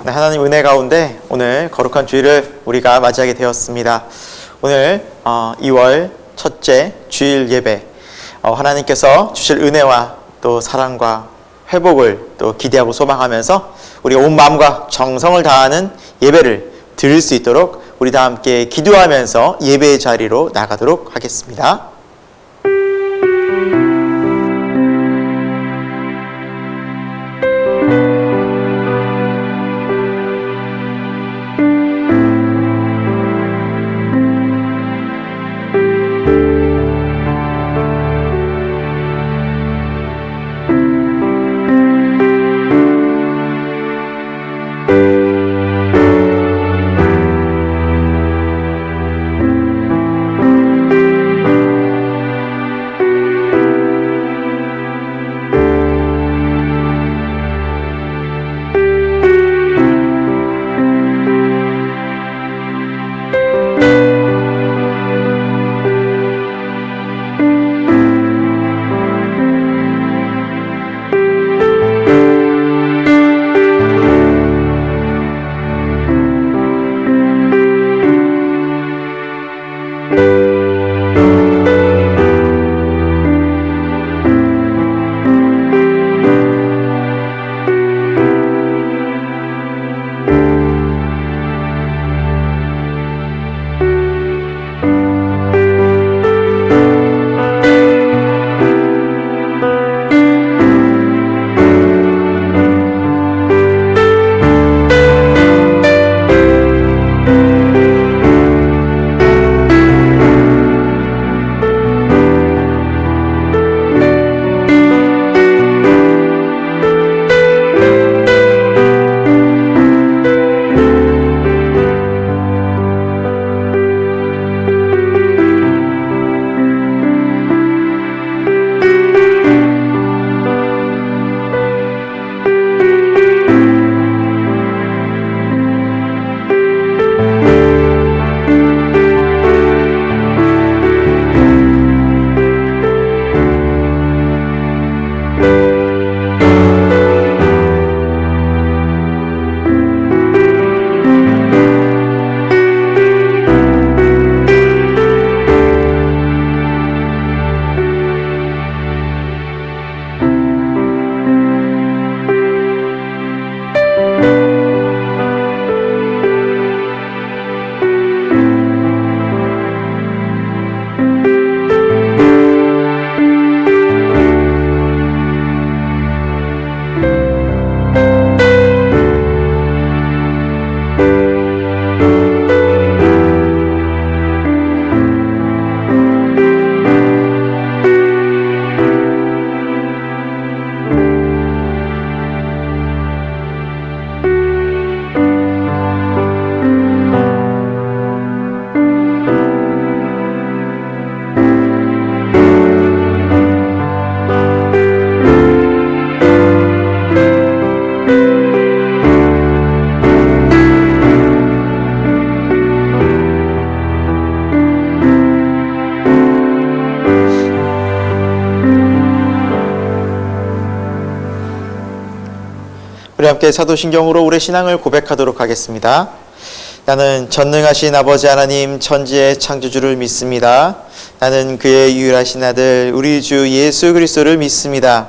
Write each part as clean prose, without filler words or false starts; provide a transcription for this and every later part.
하나님 은혜 가운데 오늘 거룩한 주일을 우리가 맞이하게 되었습니다. 오늘 2월 첫째 주일 예배, 하나님께서 주실 은혜와 또 사랑과 회복을 또 기대하고 소망하면서 우리가 온 마음과 정성을 다하는 예배를 드릴 수 있도록 우리 다 함께 기도하면서 예배의 자리로 나가도록 하겠습니다. 우리 함께 사도신경으로 우리의 신앙을 고백하도록 하겠습니다. 나는 전능하신 아버지 하나님 천지의 창조주를 믿습니다. 나는 그의 유일하신 아들 우리 주 예수 그리스도를 믿습니다.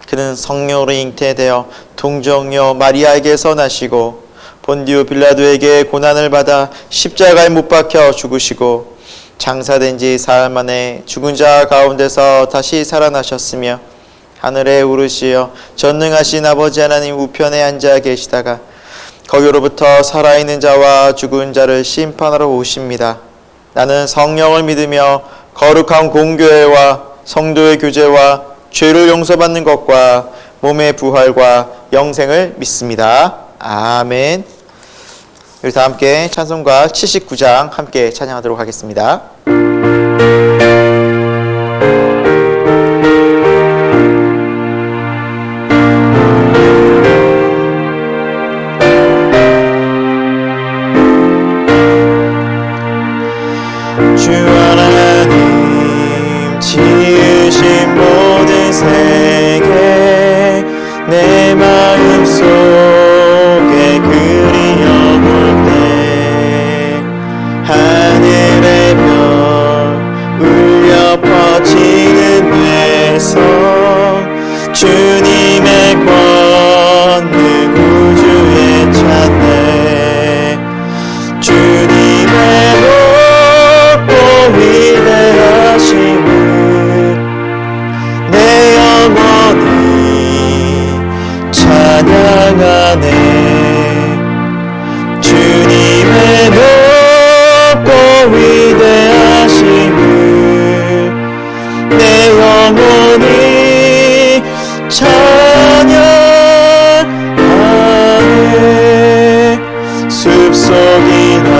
그는 성령으로 잉태되어 동정녀 마리아에게서 나시고 본디오 빌라도에게 고난을 받아 십자가에 못 박혀 죽으시고 장사된 지 사흘 만에 죽은 자 가운데서 다시 살아나셨으며 하늘에 오르시어 전능하신 아버지 하나님 우편에 앉아 계시다가 거기로부터 살아있는 자와 죽은 자를 심판하러 오십니다. 나는 성령을 믿으며 거룩한 공교회와 성도의 교제와 죄를 용서받는 것과 몸의 부활과 영생을 믿습니다. 아멘. 우리 다 함께 찬송가 79장 함께 찬양하도록 하겠습니다. 주 하나님 지으신 모든 세계 내 마음속에 그 찬양하네. 주님의 높고 위대하심을 내 영혼이 찬양하네. 숲속이나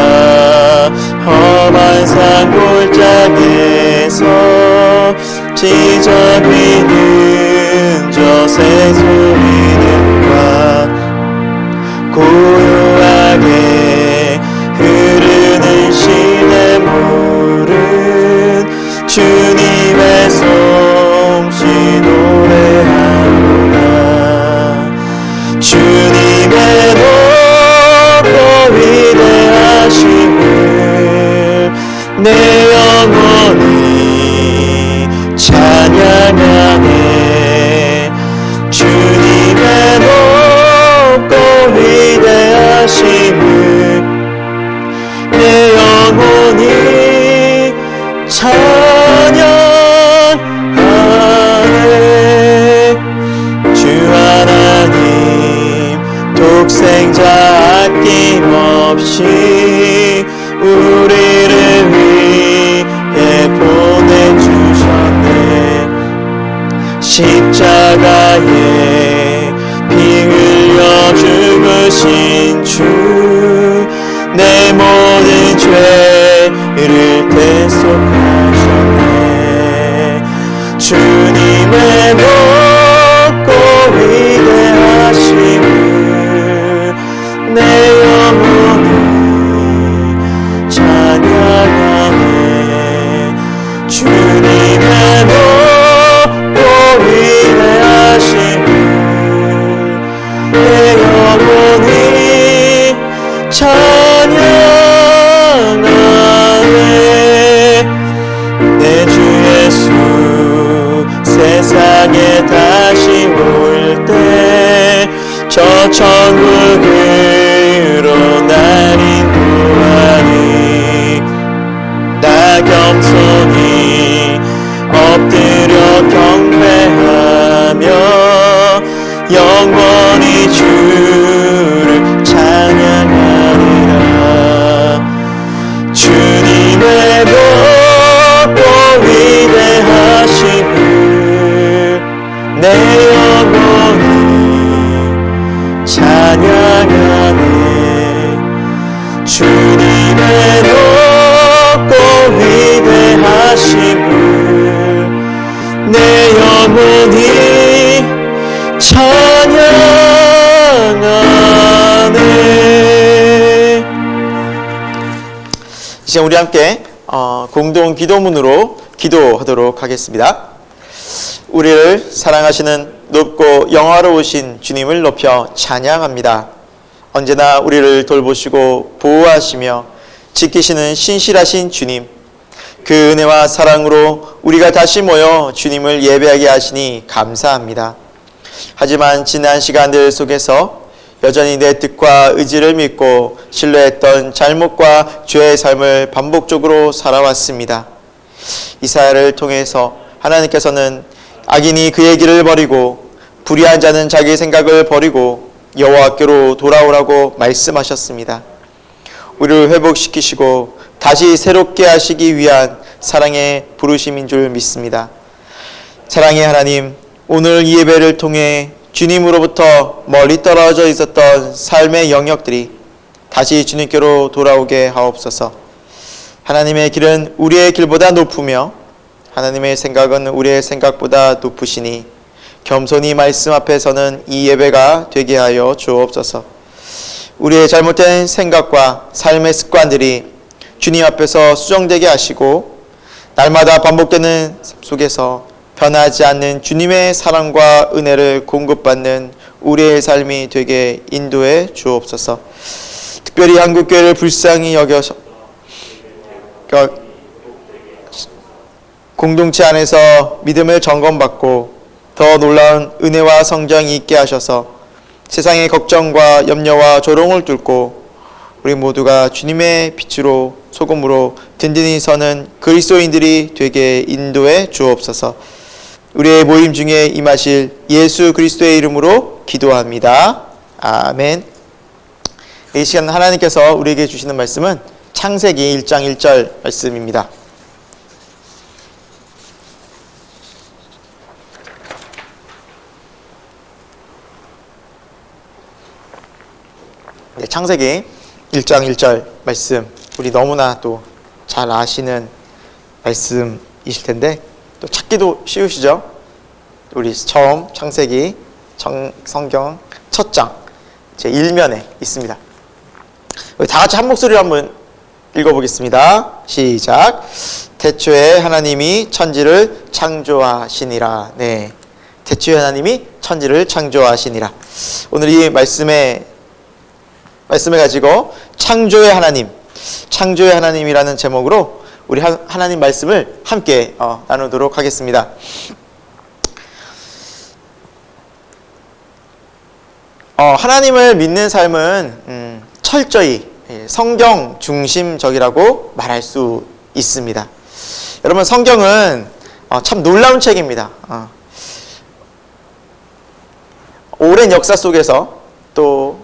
험한 산골짜기에서 지저귀는 저 새소리들과 고요하게 흐르는 시냇물은 주님의 솜씨 노래하노라. 주님의 높고 위대하심을 내 영혼이 찬양하네. 주님의 높고 위대하심을 내 영혼이 찬양하네. 주 하나님 독생자 아낌없이 우리를 위해 보내주셨네. 십자가에 피 흘려 죽으신 주 내 모든 죄를 대속하셨네. 주님의 높고 위대하심을 내 영혼이 찬양하네. 주님의 높고 위대하심을 내 영혼이 찬양하네. 내 주 예수 세상에 다시 올 때 저 천국으로 날 인도하니 나 겸손히 엎드려 경배하며 영원히 주를 찬양하리라. 주님의 높고 위대하심을 내 영혼이 찬양하네. 주님의 높고 위대하심을 내 영혼이 찬양하네. 이제 우리 함께 공동 기도문으로 기도하도록 하겠습니다. 우리를 사랑하시는 높고 영화로우신 주님을 높여 찬양합니다. 언제나 우리를 돌보시고 보호하시며 지키시는 신실하신 주님, 그 은혜와 사랑으로 우리가 다시 모여 주님을 예배하게 하시니 감사합니다. 하지만 지난 시간들 속에서 여전히 내 뜻과 의지를 믿고 신뢰했던 잘못과 죄의 삶을 반복적으로 살아왔습니다. 이사야를 통해서 하나님께서는 악인이 그의 길을 버리고 불의한 자는 자기 생각을 버리고 여호와께로 돌아오라고 말씀하셨습니다. 우리를 회복시키시고 다시 새롭게 하시기 위한 사랑의 부르심인 줄 믿습니다. 사랑의 하나님, 오늘 이 예배를 통해 주님으로부터 멀리 떨어져 있었던 삶의 영역들이 다시 주님께로 돌아오게 하옵소서. 하나님의 길은 우리의 길보다 높으며 하나님의 생각은 우리의 생각보다 높으시니 겸손히 말씀 앞에 서는 이 예배가 되게 하여 주옵소서. 우리의 잘못된 생각과 삶의 습관들이 주님 앞에서 수정되게 하시고 날마다 반복되는 삶 속에서 변하지 않는 주님의 사랑과 은혜를 공급받는 우리의 삶이 되게 인도해 주옵소서. 특별히 한국교회를 불쌍히 여겨서 공동체 안에서 믿음을 점검받고 더 놀라운 은혜와 성장이 있게 하셔서 세상의 걱정과 염려와 조롱을 뚫고 우리 모두가 주님의 빛으로 소금으로 든든히 서는 그리스도인들이 되게 인도해 주옵소서. 우리의 모임 중에 임하실 예수 그리스도의 이름으로 기도합니다. 아멘. 이 시간 하나님께서 우리에게 주시는 말씀은 창세기 1장 1절 말씀입니다. 네, 창세기 1장 1절 말씀, 우리 너무나 또 잘 아시는 말씀이실 텐데 또 찾기도 쉬우시죠? 우리 처음 창세기 성경 첫 장 제 1면에 있습니다. 다 같이 한 목소리로 한번 읽어보겠습니다. 시작. 태초에 하나님이 천지를 창조하시니라. 네, 태초에 하나님이 천지를 창조하시니라. 오늘 이 말씀을 가지고 창조의 하나님이라는 제목으로 우리 하나님 말씀을 함께 나누도록 하겠습니다. 하나님을 믿는 삶은 철저히 성경 중심적이라고 말할 수 있습니다. 여러분, 성경은 참 놀라운 책입니다. 오랜 역사 속에서 또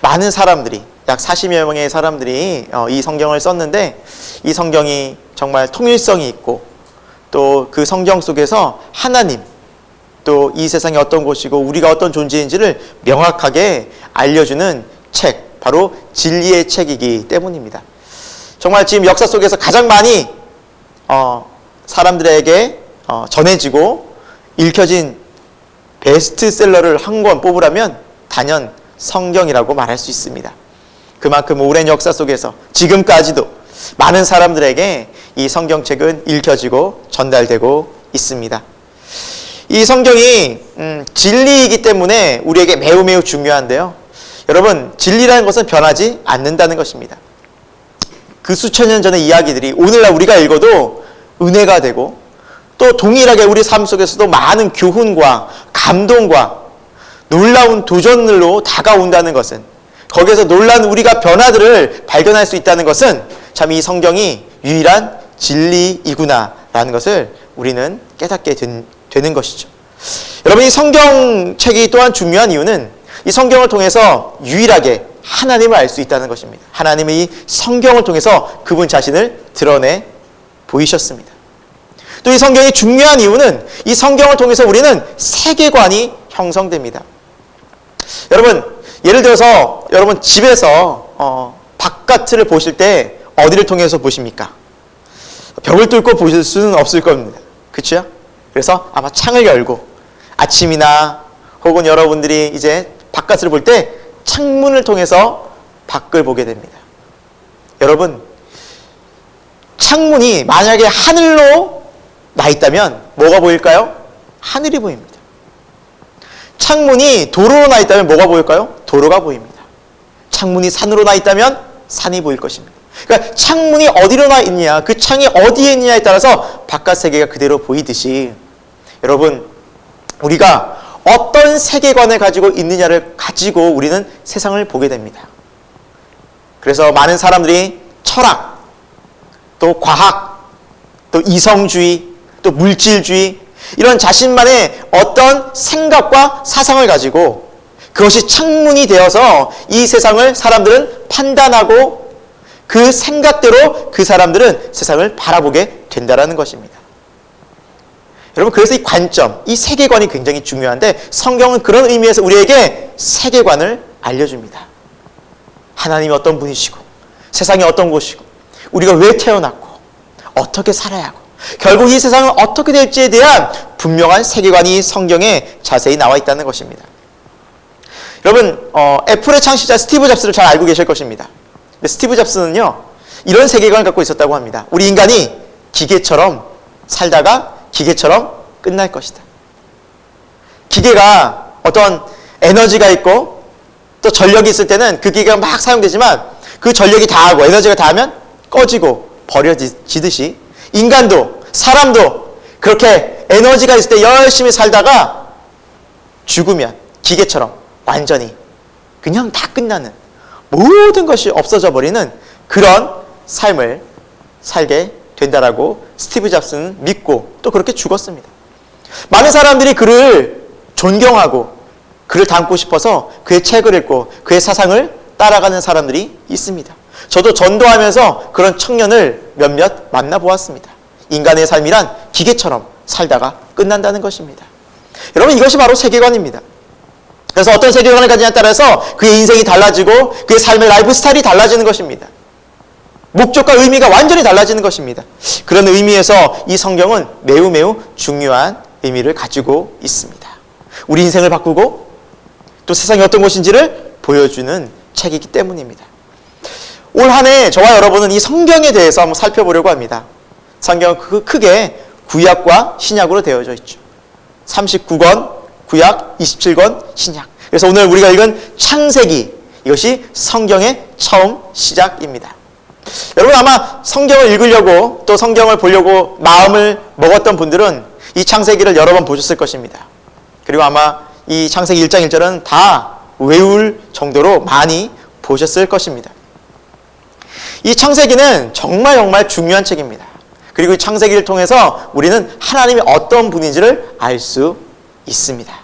많은 사람들이, 약 40여 명의 사람들이 이 성경을 썼는데, 이 성경이 정말 통일성이 있고 또 그 성경 속에서 하나님, 또 이 세상이 어떤 곳이고 우리가 어떤 존재인지를 명확하게 알려주는 책, 바로 진리의 책이기 때문입니다. 정말 지금 역사 속에서 가장 많이 사람들에게 전해지고 읽혀진 베스트셀러를 한 권 뽑으라면 단연 성경이라고 말할 수 있습니다. 그만큼 오랜 역사 속에서 지금까지도 많은 사람들에게 이 성경책은 읽혀지고 전달되고 있습니다. 이 성경이 진리이기 때문에 우리에게 매우 매우 중요한데요. 여러분, 진리라는 것은 변하지 않는다는 것입니다. 그 수천 년 전의 이야기들이 오늘날 우리가 읽어도 은혜가 되고, 또 동일하게 우리 삶 속에서도 많은 교훈과 감동과 놀라운 도전으로 다가온다는 것은, 거기에서 놀라운 우리가 변화들을 발견할 수 있다는 것은 참 이 성경이 유일한 진리이구나라는 것을 우리는 깨닫게 되는 것이죠. 여러분, 이 성경책이 또한 중요한 이유는 이 성경을 통해서 유일하게 하나님을 알 수 있다는 것입니다. 하나님의 이 성경을 통해서 그분 자신을 드러내 보이셨습니다. 또 이 성경이 중요한 이유는 이 성경을 통해서 우리는 세계관이 형성됩니다. 여러분, 예를 들어서 여러분 집에서 바깥을 보실 때 어디를 통해서 보십니까? 벽을 뚫고 보실 수는 없을 겁니다. 그렇죠? 그래서 아마 창을 열고 아침이나 혹은 여러분들이 이제 바깥을 볼 때 창문을 통해서 밖을 보게 됩니다. 여러분, 창문이 만약에 하늘로 나 있다면 뭐가 보일까요? 하늘이 보입니다. 창문이 도로로 나 있다면 뭐가 보일까요? 도로가 보입니다. 창문이 산으로 나 있다면 산이 보일 것입니다. 그러니까 창문이 어디로 나 있느냐, 그 창이 어디에 있느냐에 따라서 바깥 세계가 그대로 보이듯이, 여러분, 우리가 어떤 세계관을 가지고 있느냐를 가지고 우리는 세상을 보게 됩니다. 그래서 많은 사람들이 철학, 또 과학, 또 이성주의, 또 물질주의, 이런 자신만의 어떤 생각과 사상을 가지고 그것이 창문이 되어서 이 세상을 사람들은 판단하고 그 생각대로 그 사람들은 세상을 바라보게 된다는 것입니다. 여러분, 그래서 이 관점, 이 세계관이 굉장히 중요한데, 성경은 그런 의미에서 우리에게 세계관을 알려줍니다. 하나님이 어떤 분이시고, 세상이 어떤 곳이고, 우리가 왜 태어났고, 어떻게 살아야 하고, 결국 이 세상은 어떻게 될지에 대한 분명한 세계관이 성경에 자세히 나와 있다는 것입니다. 여러분, 애플의 창시자 스티브 잡스를 잘 알고 계실 것입니다. 스티브 잡스는요, 이런 세계관을 갖고 있었다고 합니다. 우리 인간이 기계처럼 살다가 기계처럼 끝날 것이다. 기계가 어떤 에너지가 있고 또 전력이 있을 때는 그 기계가 막 사용되지만 그 전력이 다하고 에너지가 다하면 꺼지고 버려지듯이, 인간도, 사람도 그렇게 에너지가 있을 때 열심히 살다가 죽으면 기계처럼 완전히 그냥 다 끝나는, 모든 것이 없어져 버리는 그런 삶을 살게 된다라고 스티브 잡스는 믿고 또 그렇게 죽었습니다. 많은 사람들이 그를 존경하고 그를 닮고 싶어서 그의 책을 읽고 그의 사상을 따라가는 사람들이 있습니다. 저도 전도하면서 그런 청년을 몇몇 만나보았습니다. 인간의 삶이란 기계처럼 살다가 끝난다는 것입니다. 여러분, 이것이 바로 세계관입니다. 그래서 어떤 세계관을 가지냐에 따라서 그의 인생이 달라지고 그의 삶의 라이프 스타일이 달라지는 것입니다. 목적과 의미가 완전히 달라지는 것입니다. 그런 의미에서 이 성경은 매우 매우 중요한 의미를 가지고 있습니다. 우리 인생을 바꾸고 또 세상이 어떤 곳인지를 보여주는 책이기 때문입니다. 올 한 해 저와 여러분은 이 성경에 대해서 한번 살펴보려고 합니다. 성경은 크게 구약과 신약으로 되어져 있죠. 39권 구약, 27권 신약. 그래서 오늘 우리가 읽은 창세기, 이것이 성경의 처음 시작입니다. 여러분, 아마 성경을 읽으려고 또 성경을 보려고 마음을 먹었던 분들은 이 창세기를 여러 번 보셨을 것입니다. 그리고 아마 이 창세기 1장 1절은 다 외울 정도로 많이 보셨을 것입니다. 이 창세기는 정말 중요한 책입니다. 그리고 이 창세기를 통해서 우리는 하나님이 어떤 분인지를 알 수 있습니다.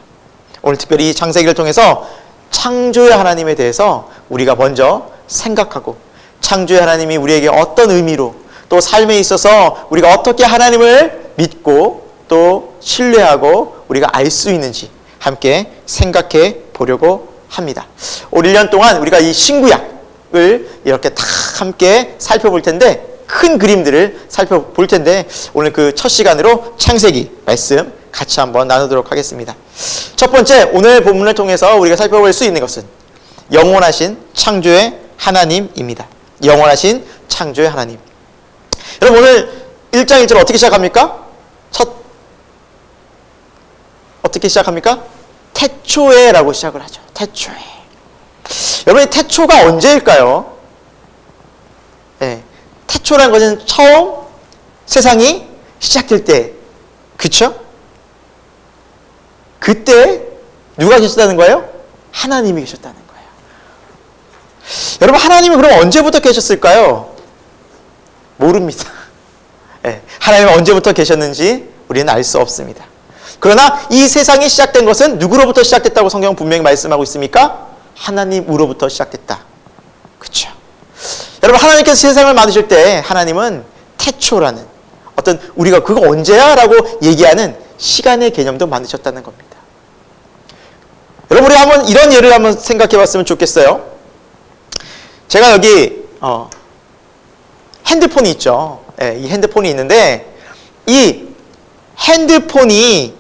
오늘 특별히 이 창세기를 통해서 창조의 하나님에 대해서 우리가 먼저 생각하고, 창조의 하나님이 우리에게 어떤 의미로, 또 삶에 있어서 우리가 어떻게 하나님을 믿고 또 신뢰하고 우리가 알 수 있는지 함께 생각해 보려고 합니다. 올 1년 동안 우리가 이 신구약을 이렇게 다 함께 살펴볼 텐데, 큰 그림들을 살펴볼 텐데, 오늘 그 첫 시간으로 창세기 말씀 같이 한번 나누도록 하겠습니다. 첫 번째, 오늘 본문을 통해서 우리가 살펴볼 수 있는 것은 영원하신 창조의 하나님입니다. 영원하신 창조의 하나님. 여러분, 오늘 1장 1절 어떻게 시작합니까? 어떻게 시작합니까? 태초에라고 시작을 하죠. 태초에. 여러분, 이 태초가 언제일까요? 네. 태초라는 것은 처음 세상이 시작될 때, 그쵸? 그때 누가 계셨다는 거예요? 하나님이 계셨다는 거예요. 여러분, 하나님이 그럼 언제부터 계셨을까요? 모릅니다. 네. 하나님은 언제부터 계셨는지 우리는 알 수 없습니다. 그러나 이 세상이 시작된 것은 누구로부터 시작됐다고 성경은 분명히 말씀하고 있습니까? 하나님으로부터 시작됐다. 그렇죠? 여러분, 하나님께서 세상을 만드실 때 하나님은 태초라는 어떤, 우리가 그거 언제야? 라고 얘기하는 시간의 개념도 만드셨다는 겁니다. 여러분, 우리 한번 이런 예를 한번 생각해 봤으면 좋겠어요. 제가 여기 핸드폰이 있죠. 네, 이 핸드폰이 있는데, 이 핸드폰이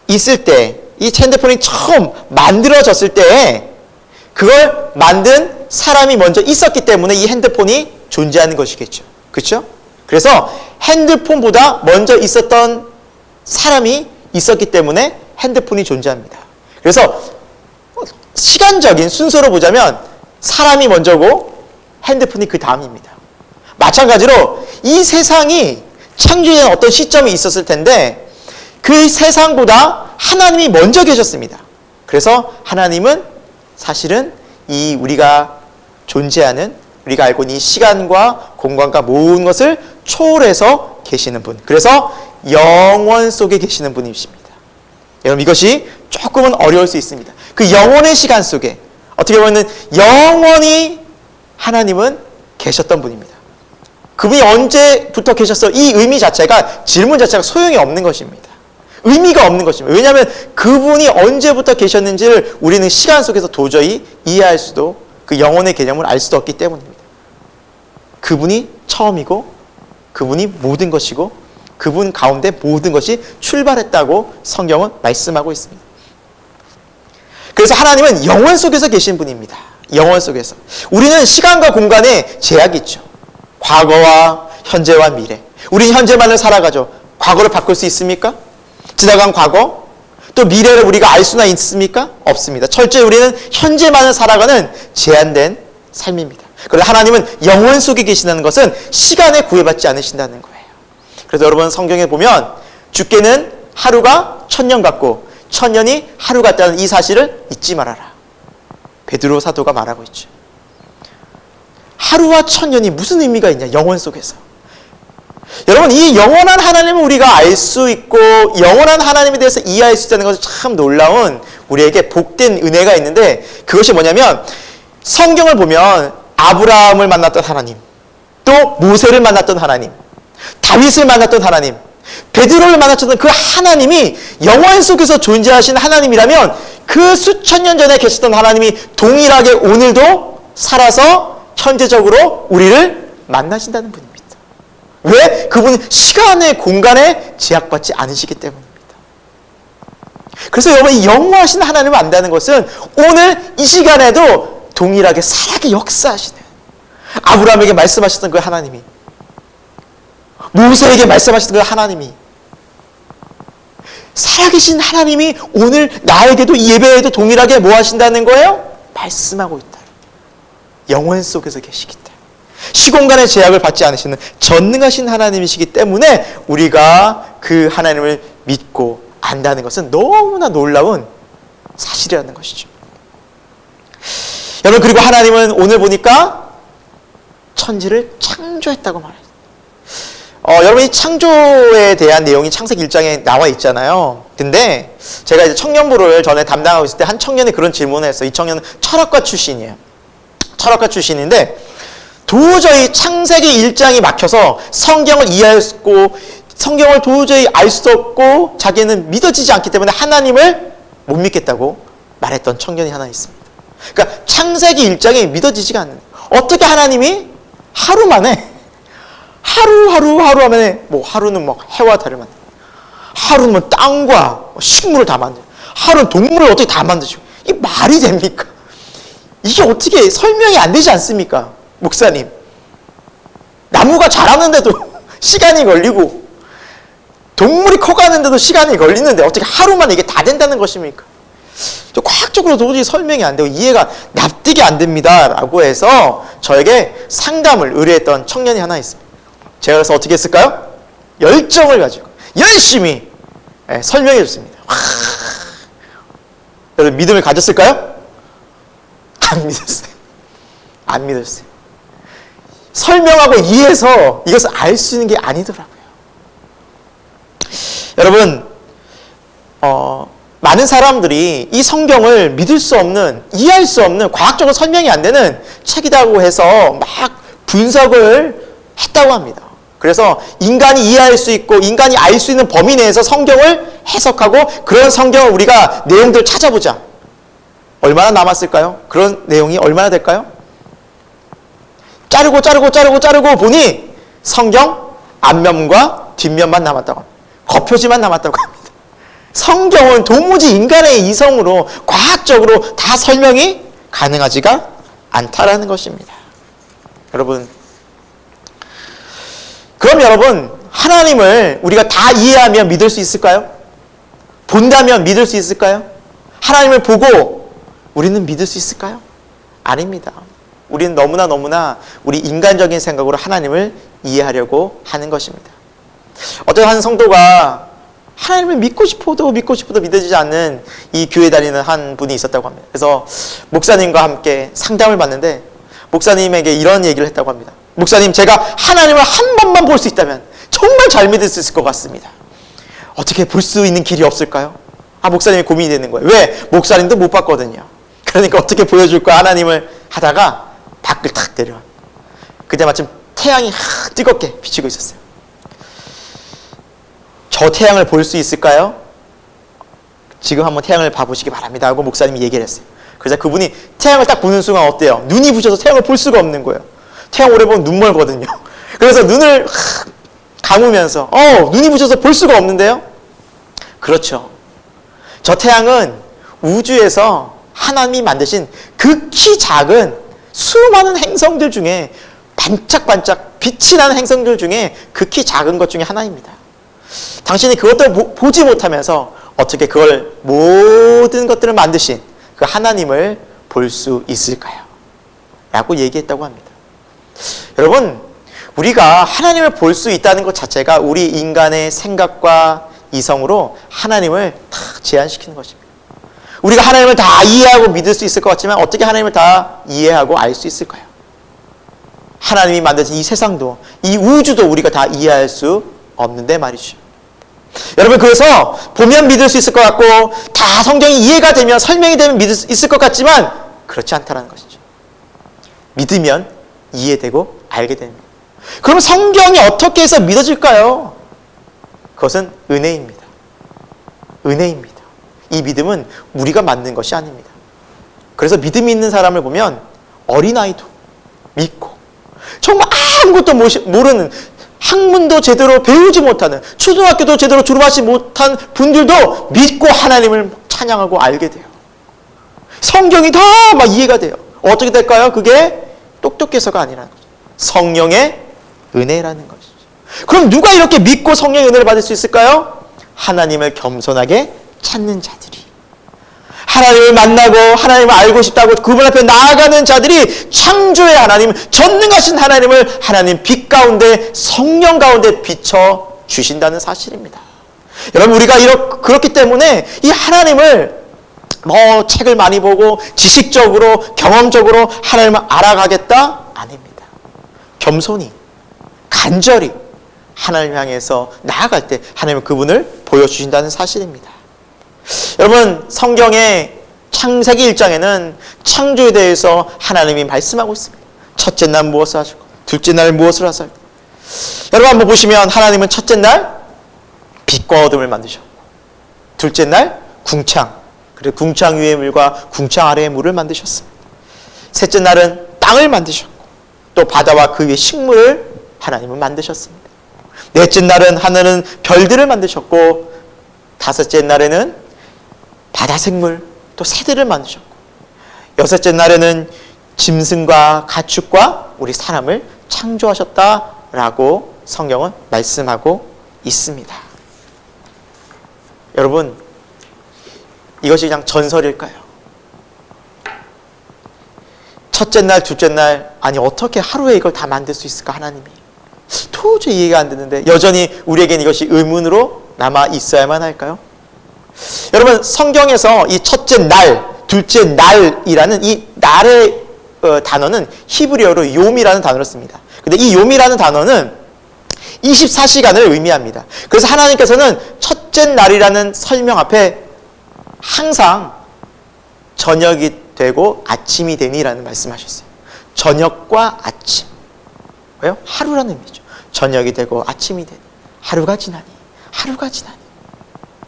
있을 때, 이 핸드폰이 처음 만들어졌을 때 그걸 만든 사람이 먼저 있었기 때문에 이 핸드폰이 존재하는 것이겠죠. 그렇죠? 그래서 핸드폰보다 먼저 있었던 사람이 있었기 때문에 핸드폰이 존재합니다. 그래서 시간적인 순서로 보자면 사람이 먼저고 핸드폰이 그 다음입니다. 마찬가지로 이 세상이 창조된 어떤 시점이 있었을 텐데 그 세상보다 하나님이 먼저 계셨습니다. 그래서 하나님은 사실은 이 우리가 존재하는, 우리가 알고 있는 이 시간과 공간과 모든 것을 초월해서 계시는 분, 그래서 영원 속에 계시는 분이십니다. 여러분, 이것이 조금은 어려울 수 있습니다. 그 영원의 시간 속에 어떻게 보면 영원히 하나님은 계셨던 분입니다. 그분이 언제부터 계셨어? 이 의미 자체가, 질문 자체가 소용이 없는 것입니다. 의미가 없는 것입니다. 왜냐하면 그분이 언제부터 계셨는지를 우리는 시간 속에서 도저히 이해할 수도, 그 영혼의 개념을 알 수도 없기 때문입니다. 그분이 처음이고 그분이 모든 것이고 그분 가운데 모든 것이 출발했다고 성경은 말씀하고 있습니다. 그래서 하나님은 영원 속에서 계신 분입니다. 영원 속에서. 우리는 시간과 공간에 제약이 있죠. 과거와 현재와 미래. 우리는 현재만을 살아가죠. 과거를 바꿀 수 있습니까? 지나간 과거, 또 미래를 우리가 알 수나 있습니까? 없습니다. 철저히 우리는 현재만을 살아가는 제한된 삶입니다. 그러나 하나님은 영원 속에 계시다는 것은 시간에 구애받지 않으신다는 거예요. 그래서 여러분, 성경에 보면 주께는 하루가 1000년 같고 1000년이 하루 같다는 이 사실을 잊지 말아라. 베드로 사도가 말하고 있죠. 하루와 1000년이 무슨 의미가 있냐, 영원 속에서. 여러분, 이 영원한 하나님을 우리가 알 수 있고 영원한 하나님에 대해서 이해할 수 있다는 것은 참 놀라운 우리에게 복된 은혜가 있는데 그것이 뭐냐면 성경을 보면 아브라함을 만났던 하나님, 또 모세를 만났던 하나님, 다윗을 만났던 하나님, 베드로를 만났던 그 하나님이 영원 속에서 존재하신 하나님이라면 그 수천 년 전에 계셨던 하나님이 동일하게 오늘도 살아서 현재적으로 우리를 만나신다는 분입니다. 왜? 그분은 시간의 공간에 제약받지 않으시기 때문입니다. 그래서 여러분, 이 영원하신 하나님을 안다는 것은 오늘 이 시간에도 동일하게 살아계 역사하시는 아브라함에게 말씀하셨던 그 하나님이, 모세에게 말씀하셨던 그 하나님이, 살아계신 하나님이 오늘 나에게도 이 예배에도 동일하게 뭐 하신다는 거예요? 말씀하고 있다. 영원 속에서 계시기 때문에 시공간의 제약을 받지 않으시는 전능하신 하나님이시기 때문에 우리가 그 하나님을 믿고 안다는 것은 너무나 놀라운 사실이라는 것이죠. 여러분, 그리고 하나님은 오늘 보니까 천지를 창조했다고 말해요. 여러분, 이 창조에 대한 내용이 창세기 1장에 나와 있잖아요. 근데 제가 이제 청년부를 전에 담당하고 있을 때 한 청년이 그런 질문을 했어요. 이 청년은 철학과 출신이에요. 철학과 출신인데 도저히 창세기 1장이 막혀서 성경을 이해할 수 없고 성경을 도저히 알 수 없고 자기는 믿어지지 않기 때문에 하나님을 못 믿겠다고 말했던 청년이 하나 있습니다. 그러니까 창세기 1장이 믿어지지가 않는, 어떻게 하나님이 하루 만에 하루 만에 뭐 하루는 뭐 해와 달을 만들, 하루는 뭐 땅과 식물을 다 만들, 하루는 동물을 어떻게 다 만드시고, 이게 말이 됩니까? 이게 어떻게 설명이 안 되지 않습니까? 목사님, 나무가 자라는데도 시간이 걸리고 동물이 커가는데도 시간이 걸리는데 어떻게 하루 만에 이게 다 된다는 것입니까? 과학적으로 도저히 설명이 안 되고 이해가 납득이 안 됩니다 라고 해서 저에게 상담을 의뢰했던 청년이 하나 있습니다. 제가 그래서 어떻게 했을까요? 열정을 가지고 열심히 설명해 줬습니다. 여러분, 믿음을 가졌을까요? 안 믿었어요. 안 믿었어요. 설명하고 이해해서 이것을 알 수 있는 게 아니더라고요. 여러분, 많은 사람들이 이 성경을 믿을 수 없는, 이해할 수 없는, 과학적으로 설명이 안 되는 책이라고 해서 막 분석을 했다고 합니다. 그래서 인간이 이해할 수 있고 인간이 알 수 있는 범위 내에서 성경을 해석하고 그런 성경을 우리가 내용들을 찾아보자. 얼마나 남았을까요? 그런 내용이 얼마나 될까요? 자르고 보니 성경 앞면과 뒷면만 남았다고 합니다. 겉표지만 남았다고 합니다. 성경은 도무지 인간의 이성으로 과학적으로 다 설명이 가능하지가 않다라는 것입니다. 여러분, 그럼 여러분, 하나님을 우리가 다 이해하면 믿을 수 있을까요? 본다면 믿을 수 있을까요? 하나님을 보고 우리는 믿을 수 있을까요? 아닙니다. 우리는 너무나 우리 인간적인 생각으로 하나님을 이해하려고 하는 것입니다. 어떤 한 성도가 하나님을 믿고 싶어도 믿어지지 않는 이 교회 다니는 한 분이 있었다고 합니다. 그래서 목사님과 함께 상담을 받는데 목사님에게 이런 얘기를 했다고 합니다. 목사님, 제가 하나님을 한 번만 볼 수 있다면 정말 잘 믿을 수 있을 것 같습니다. 어떻게 볼 수 있는 길이 없을까요? 목사님이 고민이 되는 거예요. 왜? 목사님도 못 봤거든요. 그러니까 어떻게 보여줄까 하나님을 하다가 밖을 탁 내려와. 그때 마침 태양이 뜨겁게 비치고 있었어요. 저 태양을 볼 수 있을까요? 지금 한번 태양을 봐보시기 바랍니다 하고 목사님이 얘기를 했어요. 그래서 그분이 태양을 딱 보는 순간 어때요? 눈이 부셔서 태양을 볼 수가 없는 거예요. 태양 오래 보면 눈 멀거든요. 그래서 눈을 감으면서 눈이 부셔서 볼 수가 없는데요? 그렇죠. 저 태양은 우주에서 하나님이 만드신 극히 작은 수많은 행성들 중에 반짝반짝 빛이 나는 행성들 중에 극히 작은 것 중에 하나입니다. 당신이 그것들을 보지 못하면서 어떻게 그걸 모든 것들을 만드신 그 하나님을 볼 수 있을까요? 라고 얘기했다고 합니다. 여러분, 우리가 하나님을 볼 수 있다는 것 자체가 우리 인간의 생각과 이성으로 하나님을 다 제한시키는 것입니다. 우리가 하나님을 다 이해하고 믿을 수 있을 것 같지만 어떻게 하나님을 다 이해하고 알 수 있을까요? 하나님이 만드신 이 세상도 이 우주도 우리가 다 이해할 수 없는데 말이죠. 여러분, 그래서 보면 믿을 수 있을 것 같고 다 성경이 이해가 되면 설명이 되면 믿을 수 있을 것 같지만 그렇지 않다는 것이죠. 믿으면 이해되고 알게 됩니다. 그럼 성경이 어떻게 해서 믿어질까요? 그것은 은혜입니다. 은혜입니다. 이 믿음은 우리가 만든 것이 아닙니다. 그래서 믿음이 있는 사람을 보면 어린아이도 믿고 정말 아무것도 모르는, 학문도 제대로 배우지 못하는, 초등학교도 제대로 졸업하지 못한 분들도 믿고 하나님을 찬양하고 알게 돼요. 성경이 다 막 이해가 돼요. 어떻게 될까요? 그게 똑똑해서가 아니라는 거죠. 성령의 은혜라는 것이죠. 그럼 누가 이렇게 믿고 성령의 은혜를 받을 수 있을까요? 하나님을 겸손하게 찾는 자들이, 하나님을 만나고 하나님을 알고 싶다고 그분 앞에 나아가는 자들이 창조의 하나님, 전능하신 하나님을 하나님 빛 가운데, 성령 가운데 비춰 주신다는 사실입니다. 여러분, 우리가 그렇기 때문에 이 하나님을 책을 많이 보고 지식적으로 경험적으로 하나님을 알아가겠다? 아닙니다. 겸손히 간절히 하나님을 향해서 나아갈 때 하나님은 그분을 보여주신다는 사실입니다. 여러분, 성경의 창세기 1장에는 창조에 대해서 하나님이 말씀하고 있습니다. 첫째 날 무엇을 하시고 둘째 날 무엇을 하시고. 여러분 한번 보시면 하나님은 첫째 날 빛과 어둠을 만드셨고, 둘째 날 궁창, 그리고 궁창 위의 물과 궁창 아래의 물을 만드셨습니다. 셋째 날은 땅을 만드셨고 또 바다와 그 위의 식물을 하나님은 만드셨습니다. 넷째 날은 하늘은 별들을 만드셨고, 다섯째 날에는 바다 생물 또 새들을 만드셨고, 여섯째 날에는 짐승과 가축과 우리 사람을 창조하셨다라고 성경은 말씀하고 있습니다. 여러분, 이것이 그냥 전설일까요? 첫째 날, 둘째 날, 아니 어떻게 하루에 이걸 다 만들 수 있을까 하나님이? 도저히 이해가 안 되는데 여전히 우리에겐 이것이 의문으로 남아 있어야만 할까요? 여러분, 성경에서 이 첫째 날, 둘째 날이라는 이 날의 단어는 히브리어로 욤이라는 단어를 씁니다. 근데 이 욤이라는 단어는 24시간을 의미합니다. 그래서 하나님께서는 첫째 날이라는 설명 앞에 항상 저녁이 되고 아침이 되니라는 말씀하셨어요. 저녁과 아침. 왜요? 하루라는 의미죠. 저녁이 되고 아침이 되니, 하루가 지나니, 하루가 지나니,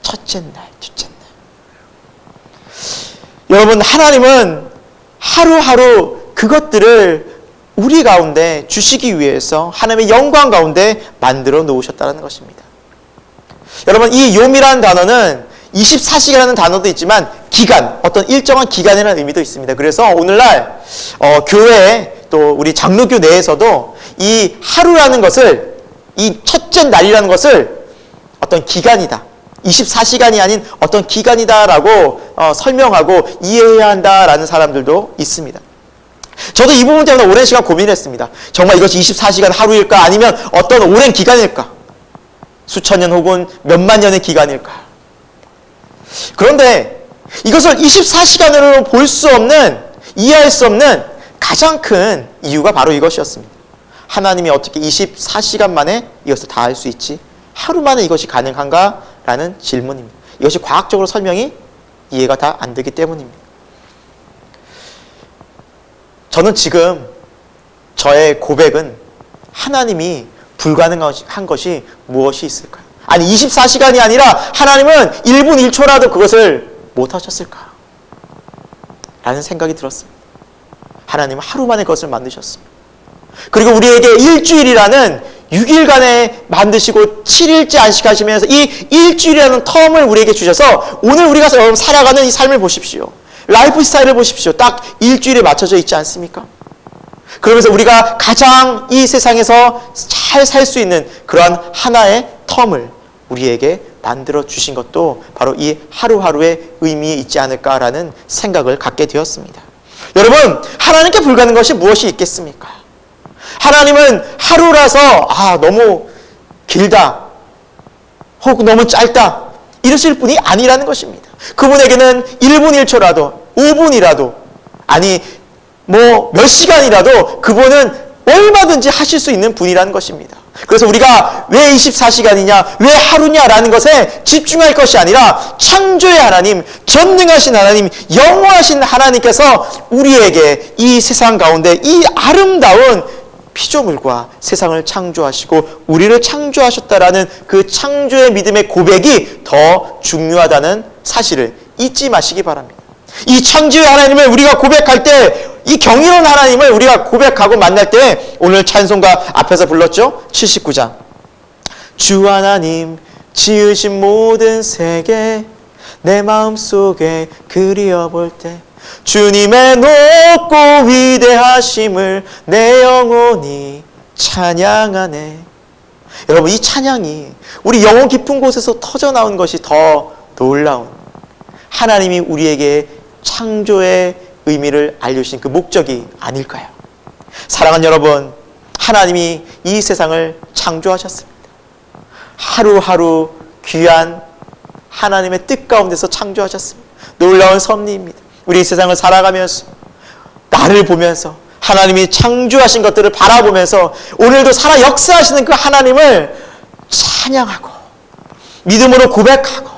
첫째 날, 둘째 날. 여러분, 하나님은 하루하루 그것들을 우리 가운데 주시기 위해서 하나님의 영광 가운데 만들어 놓으셨다는 것입니다. 여러분, 이 욤이라는 단어는 24시간이라는 단어도 있지만 기간, 어떤 일정한 기간이라는 의미도 있습니다. 그래서 오늘날 교회 또 우리 장로교 내에서도 이 하루라는 것을, 이 첫째 날이라는 것을 어떤 기간이다, 24시간이 아닌 어떤 기간이다라고 설명하고 이해해야 한다라는 사람들도 있습니다. 저도 이 부분 때문에 오랜 시간 고민했습니다. 정말 이것이 24시간 하루일까, 아니면 어떤 오랜 기간일까, 수천 년 혹은 몇만 년의 기간일까. 그런데 이것을 24시간으로 볼 수 없는, 이해할 수 없는 가장 큰 이유가 바로 이것이었습니다. 하나님이 어떻게 24시간 만에 이것을 다 할 수 있지? 하루 만에 이것이 가능한가? 라는 질문입니다. 이것이 과학적으로 설명이 이해가 다 안 되기 때문입니다. 저는 지금 저의 고백은 하나님이 불가능한 것이 무엇이 있을까요? 아니 24시간이 아니라 하나님은 1분 1초라도 그것을 못하셨을까? 라는 생각이 들었습니다. 하나님은 하루 만에 그것을 만드셨습니다. 그리고 우리에게 일주일이라는 6일간에 만드시고 7일째 안식하시면서 이 일주일이라는 텀을 우리에게 주셔서 오늘 우리가 살아가는 이 삶을 보십시오. 라이프 스타일을 보십시오. 딱 일주일에 맞춰져 있지 않습니까? 그러면서 우리가 가장 이 세상에서 잘 살 수 있는 그러한 하나의 텀을 우리에게 만들어 주신 것도 바로 이 하루하루의 의미에 있지 않을까라는 생각을 갖게 되었습니다. 여러분, 하나님께 불가능한 것이 무엇이 있겠습니까? 하나님은 하루라서 너무 길다 혹은 너무 짧다 이러실 분이 아니라는 것입니다. 그분에게는 1분 1초라도 5분이라도 아니 몇 시간이라도 그분은 얼마든지 하실 수 있는 분이라는 것입니다. 그래서 우리가 왜 24시간이냐, 왜 하루냐라는 것에 집중할 것이 아니라 창조의 하나님, 전능하신 하나님, 영원하신 하나님께서 우리에게 이 세상 가운데 이 아름다운 피조물과 세상을 창조하시고 우리를 창조하셨다라는 그 창조의 믿음의 고백이 더 중요하다는 사실을 잊지 마시기 바랍니다. 이 창조의 하나님을 우리가 고백할 때, 이 경이로운 하나님을 우리가 고백하고 만날 때, 오늘 찬송가 앞에서 불렀죠? 79장. 주 하나님 지으신 모든 세계 내 마음속에 그리워볼 때 주님의 높고 위대하심을 내 영혼이 찬양하네. 여러분, 이 찬양이 우리 영혼 깊은 곳에서 터져나온 것이 더 놀라운, 하나님이 우리에게 창조의 의미를 알려주신 그 목적이 아닐까요? 사랑하는 여러분, 하나님이 이 세상을 창조하셨습니다. 하루하루 귀한 하나님의 뜻 가운데서 창조하셨습니다. 놀라운 섭리입니다. 우리 이 세상을 살아가면서 나를 보면서 하나님이 창조하신 것들을 바라보면서 오늘도 살아 역사하시는 그 하나님을 찬양하고 믿음으로 고백하고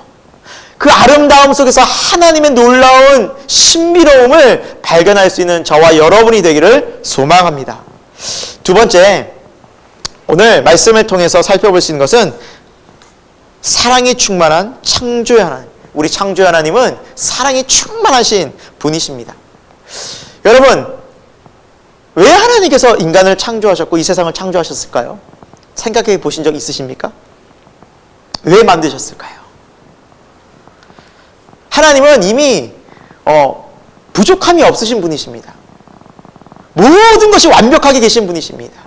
그 아름다움 속에서 하나님의 놀라운 신비로움을 발견할 수 있는 저와 여러분이 되기를 소망합니다. 두 번째, 오늘 말씀을 통해서 살펴볼 수 있는 것은 사랑이 충만한 창조의 하나님. 우리 창조의 하나님은 사랑이 충만하신 분이십니다. 여러분, 왜 하나님께서 인간을 창조하셨고 이 세상을 창조하셨을까요? 생각해 보신 적 있으십니까? 왜 만드셨을까요? 하나님은 이미 부족함이 없으신 분이십니다. 모든 것이 완벽하게 계신 분이십니다.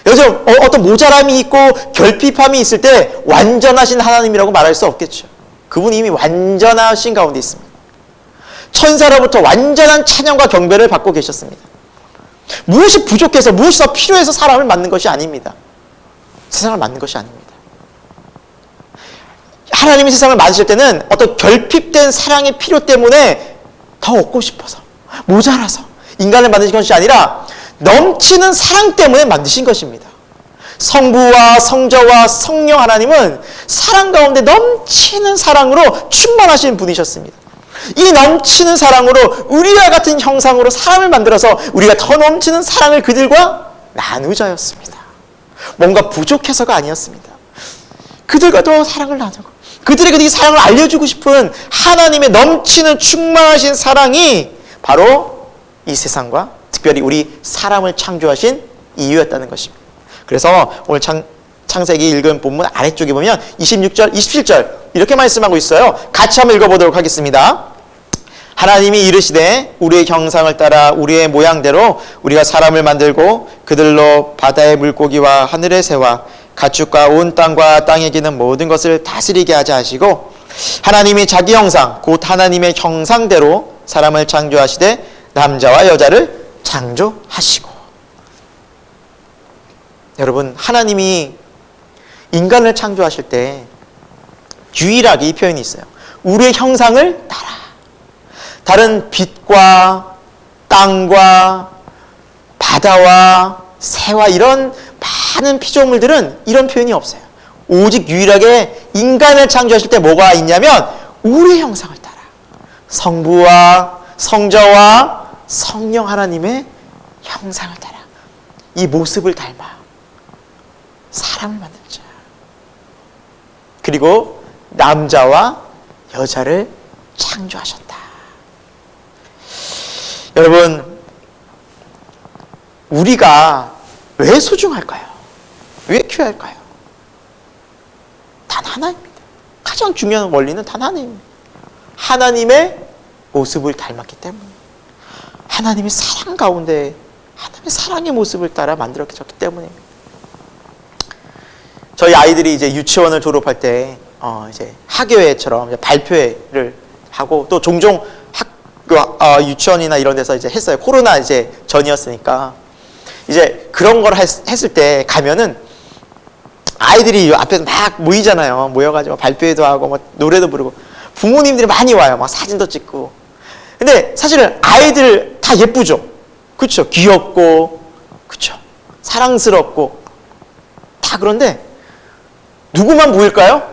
요즘 어떤 모자람이 있고 결핍함이 있을 때 완전하신 하나님이라고 말할 수 없겠죠. 그분이 이미 완전하신 가운데 있습니다. 천사로부터 완전한 찬양과 경배를 받고 계셨습니다. 무엇이 부족해서 무엇이 더 필요해서 사람을 만든 것이 아닙니다. 세상을 만든 것이 아닙니다. 하나님이 세상을 만드실 때는 어떤 결핍된 사랑의 필요 때문에 더 얻고 싶어서, 모자라서 인간을 만드신 것이 아니라 넘치는 사랑 때문에 만드신 것입니다. 성부와 성자와 성령 하나님은 사랑 가운데 넘치는 사랑으로 충만하신 분이셨습니다. 이 넘치는 사랑으로 우리와 같은 형상으로 사람을 만들어서 우리가 더 넘치는 사랑을 그들과 나누자였습니다. 뭔가 부족해서가 아니었습니다. 그들과 더 사랑을 나누고 그들에게 이 사랑을 알려주고 싶은 하나님의 넘치는 충만하신 사랑이 바로 이 세상과 특별히 우리 사람을 창조하신 이유였다는 것입니다. 그래서 오늘 창세기 읽은 본문 아래쪽에 보면 26절, 27절 이렇게 말씀하고 있어요. 같이 한번 읽어보도록 하겠습니다. 하나님이 이르시되 우리의 형상을 따라 우리의 모양대로 우리가 사람을 만들고 그들로 바다의 물고기와 하늘의 새와 가축과 온 땅과 땅에 기는 모든 것을 다스리게 하자 하시고 하나님이 자기 형상 곧 하나님의 형상대로 사람을 창조하시되 남자와 여자를 창조하시고. 여러분, 하나님이 인간을 창조하실 때 유일하게 이 표현이 있어요. 우리의 형상을 따라. 다른 빛과 땅과 바다와 새와 이런 많은 피조물들은 이런 표현이 없어요. 오직 유일하게 인간을 창조하실 때 뭐가 있냐면 우리의 형상을 따라 성부와 성자와 성령 하나님의 형상을 따라 이 모습을 닮아 사람을 만들자. 그리고 남자와 여자를 창조하셨다. 여러분, 우리가 왜 소중할까요? 왜 귀할까요? 단 하나입니다. 가장 중요한 원리는 단 하나입니다. 하나님의 모습을 닮았기 때문에, 하나님의 사랑 가운데 하나님의 사랑의 모습을 따라 만들어졌기 때문입니다. 저희 아이들이 이제 유치원을 졸업할 때 이제 학교회처럼 이제 발표회를 하고 또 종종 유치원이나 이런 데서 이제 했어요. 코로나 이제 전이었으니까 이제 그런 걸 했을 때 가면은 아이들이 앞에서 막 모이잖아요. 모여가지고 발표회도 하고 막 노래도 부르고 부모님들이 많이 와요. 막 사진도 찍고. 근데 사실은 아이들 다 예쁘죠. 그렇죠. 귀엽고, 그렇죠. 사랑스럽고 다 그런데 누구만 보일까요?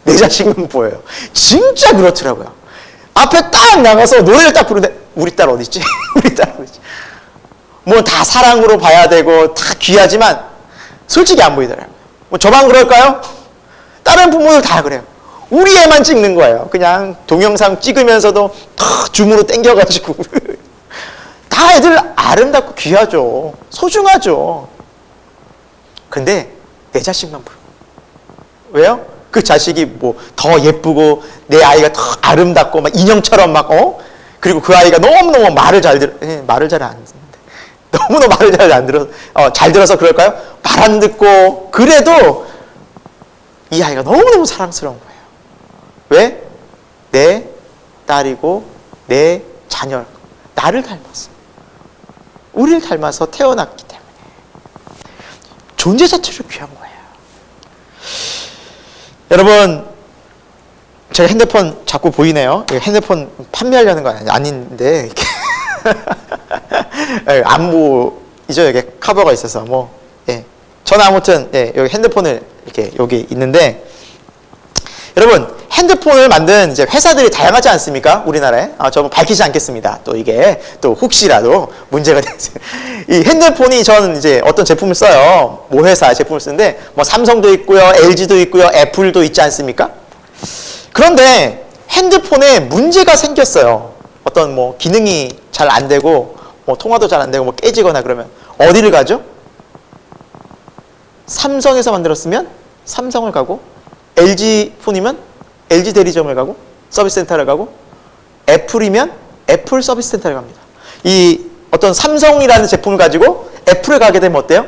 내 자식만 보여요. 진짜 그렇더라고요. 앞에 딱 나가서 노래를 딱 부르는데 우리 딸 어디 있지? 우리 딸 어디 있지? 뭐 다 사랑으로 봐야 되고 다 귀하지만 솔직히 안 보이더라고요. 뭐 저만 그럴까요? 다른 부모들 다 그래요. 우리 애만 찍는 거예요. 그냥 동영상 찍으면서도 줌으로 당겨가지고 다 애들 아름답고 귀하죠. 소중하죠. 근데 내 자식만 보여. 왜요? 그 자식이 뭐 더 예쁘고 내 아이가 더 아름답고 막 인형처럼 막 그리고 그 아이가 너무너무 말을 잘 말을 잘 안 듣는데 너무너무 말을 잘 안 들어 잘 들어서 그럴까요? 말 안 듣고 그래도 이 아이가 너무너무 사랑스러운 거예요. 왜? 내 딸이고 내 자녀 나를 닮았어. 우리를 닮아서 태어났기 때문에 존재 자체로 귀한 거예요. 여러분, 제가 핸드폰 자꾸 보이네요. 핸드폰 판매하려는 거 아닌데 안 보이죠? 여기 커버가 있어서 뭐 저는 아무튼 여기 핸드폰을 이렇게 여기 있는데 여러분 핸드폰을 만든 이제 회사들이 다양하지 않습니까? 우리나라에 저 뭐 밝히지 않겠습니다. 또 이게 또 혹시라도 문제가 되지. 이 핸드폰이 저는 이제 어떤 제품을 써요. 모 회사 제품을 쓰는데 뭐 삼성도 있고요, LG도 있고요, 애플도 있지 않습니까? 그런데 핸드폰에 문제가 생겼어요. 어떤 뭐 기능이 잘 안 되고 뭐 통화도 잘 안 되고 뭐 깨지거나 그러면 어디를 가죠? 삼성에서 만들었으면 삼성을 가고 LG 폰이면 LG 대리점을 가고 서비스 센터를 가고 애플이면 애플 서비스 센터를 갑니다. 이 어떤 삼성이라는 제품을 가지고 애플에 가게 되면 어때요?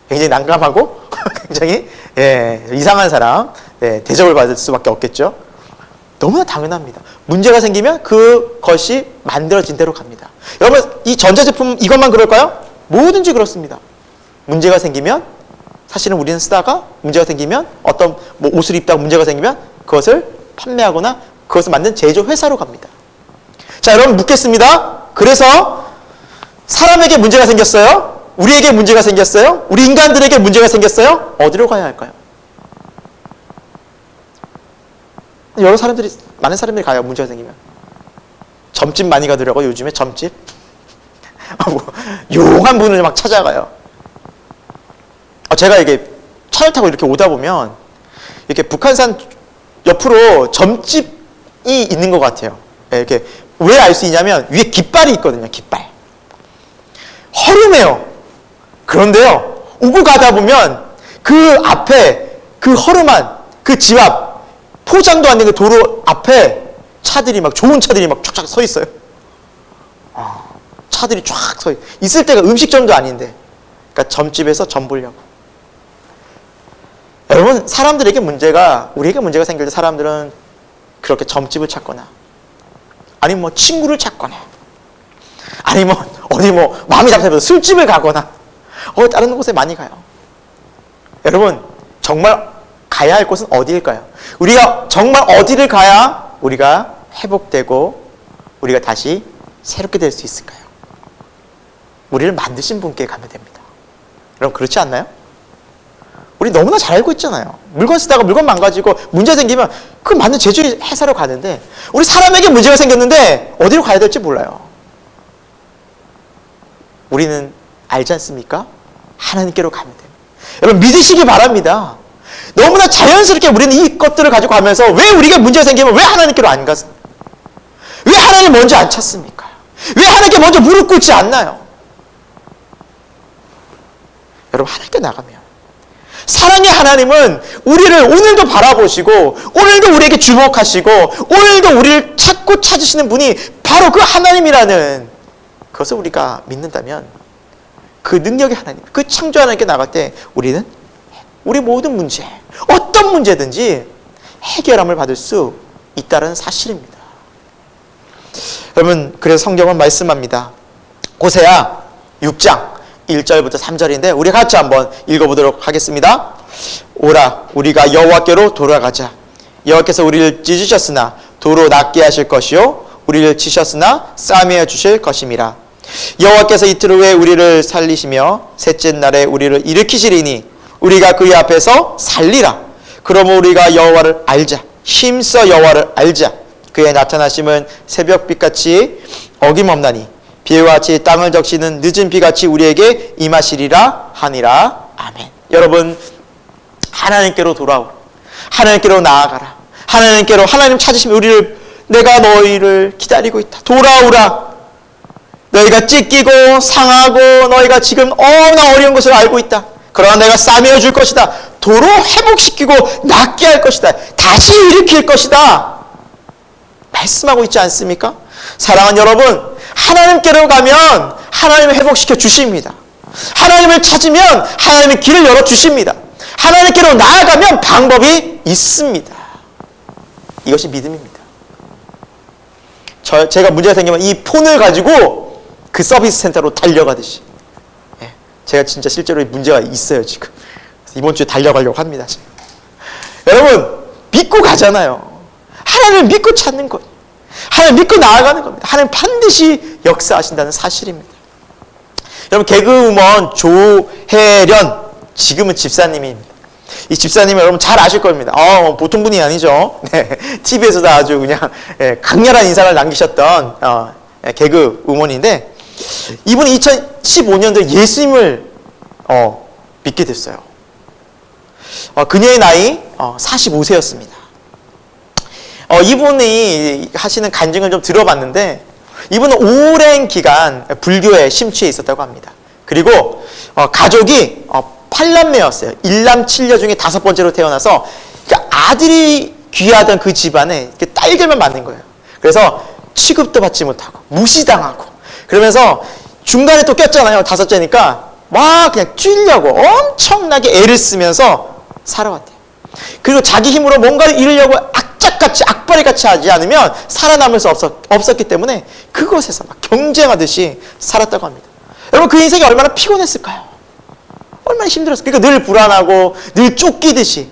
굉장히 난감하고 굉장히 이상한 사람 대접을 받을 수밖에 없겠죠. 너무나 당연합니다. 문제가 생기면 그것이 만들어진 대로 갑니다. 여러분 이 전자제품 이것만 그럴까요? 뭐든지 그렇습니다. 문제가 생기면 사실은 우리는 쓰다가 문제가 생기면 어떤 뭐 옷을 입다가 문제가 생기면 그것을 판매하거나 그것을 만든 제조 회사로 갑니다. 자, 여러분 묻겠습니다. 그래서 사람에게 문제가 생겼어요? 우리에게 문제가 생겼어요? 우리 인간들에게 문제가 생겼어요? 어디로 가야 할까요? 많은 사람들이 가요. 문제가 생기면. 점집 많이 가더라고요. 요즘에 점집. 용한 분을 막 찾아가요. 제가 이게 차를 타고 이렇게 오다 보면 이렇게 북한산 옆으로 점집이 있는 것 같아요. 이렇게 왜 알 수 있냐면 위에 깃발이 있거든요. 깃발. 허름해요. 그런데요. 오고 가다 보면 그 앞에 그 허름한 그 집 앞 포장도 안 된 그 도로 앞에 차들이 막 좋은 차들이 막 쫙쫙 서 있어요. 차들이 쫙 서 있을 때가 음식점도 아닌데 그러니까 점집에서 점 보려고. 여러분 우리에게 문제가 생길 때 사람들은 그렇게 점집을 찾거나 아니면 뭐 친구를 찾거나 아니면 어디 뭐 마음이 답답해서 술집을 가거나 다른 곳에 많이 가요. 여러분 정말 가야 할 곳은 어디일까요? 우리가 정말 어디를 가야 우리가 회복되고 우리가 다시 새롭게 될 수 있을까요? 우리를 만드신 분께 가면 됩니다. 여러분 그렇지 않나요? 우리 너무나 잘 알고 있잖아요. 물건 쓰다가 물건 망가지고 문제 생기면 그 맞는 제조 회사로 가는데 우리 사람에게 문제가 생겼는데 어디로 가야 될지 몰라요. 우리는 알지 않습니까? 하나님께로 가면 됩니다. 여러분 믿으시기 바랍니다. 너무나 자연스럽게 우리는 이 것들을 가지고 가면서 왜 우리가 문제가 생기면 왜 하나님께로 안 갔습니까? 왜 하나님 먼저 안 찾습니까? 왜 하나님께 먼저 무릎 꿇지 않나요? 여러분 하나님께 나가면 사랑의 하나님은 우리를 오늘도 바라보시고 오늘도 우리에게 주목하시고 오늘도 우리를 찾고 찾으시는 분이 바로 그 하나님이라는 그것을 우리가 믿는다면 그 능력의 하나님, 그 창조 하나님께 나갈 때 우리는 우리 모든 문제, 어떤 문제든지 해결함을 받을 수 있다는 사실입니다. 여러분 그래서 성경은 말씀합니다. 호세아 6장 1절부터 3절인데 우리 같이 한번 읽어보도록 하겠습니다. 오라 우리가 여호와께로 돌아가자. 여호와께서 우리를 찢으셨으나 도로 낫게 하실 것이요 우리를 치셨으나 싸매어 주실 것임이라. 여호와께서 이틀 후에 우리를 살리시며 셋째 날에 우리를 일으키시리니 우리가 그의 앞에서 살리라. 그러므로 우리가 여호와를 알자. 힘써 여호와를 알자. 그의 나타나심은 새벽빛같이 어김없나니 비와 같이 땅을 적시는 늦은 비같이 우리에게 임하시리라 하니라. 아멘. 여러분, 하나님께로 돌아오라. 하나님께로 나아가라. 하나님께로, 하나님 찾으시면 우리를, 내가 너희를 기다리고 있다. 돌아오라. 너희가 찢기고 상하고 너희가 지금 너무나 어려운 것을 알고 있다. 그러나 내가 싸매어 줄 것이다. 도로 회복시키고 낫게 할 것이다. 다시 일으킬 것이다. 말씀하고 있지 않습니까? 사랑하는 여러분, 하나님께로 가면 하나님을 회복시켜 주십니다. 하나님을 찾으면 하나님의 길을 열어주십니다. 하나님께로 나아가면 방법이 있습니다. 이것이 믿음입니다. 제가 문제가 생기면 이 폰을 가지고 그 서비스 센터로 달려가듯이, 제가 진짜 실제로 문제가 있어요 지금. 이번 주에 달려가려고 합니다 지금. 여러분, 믿고 가잖아요. 하나님을 믿고 찾는 것, 하나님 믿고 나아가는 겁니다. 하나님 반드시 역사하신다는 사실입니다. 여러분, 개그우먼 조혜련, 지금은 집사님입니다. 이 집사님은 여러분 잘 아실 겁니다. 보통 분이 아니죠. 네, TV에서도 아주 그냥 강렬한 인상을 남기셨던 개그우먼인데, 이분이 2015년도에 예수님을 믿게 됐어요. 그녀의 나이 45세였습니다. 이분이 하시는 간증을 좀 들어봤는데, 이분은 오랜 기간 불교에 심취해 있었다고 합니다. 그리고 가족이 8남매였어요. 1남 7녀 중에 5번째로 태어나서 아들이 귀하던 그 집안에 딸들만 맞는 거예요. 그래서 취급도 받지 못하고 무시당하고, 그러면서 중간에 또 꼈잖아요. 5째니까 막 그냥 뛰려고 엄청나게 애를 쓰면서 살아왔대요. 그리고 자기 힘으로 뭔가를 이루려고 악착같이 악바리같이 하지 않으면 살아남을 수 없었기 때문에 그것에서 막 경쟁하듯이 살았다고 합니다. 여러분, 그 인생이 얼마나 피곤했을까요? 얼마나 힘들었을까요? 그러니까 늘 불안하고 늘 쫓기듯이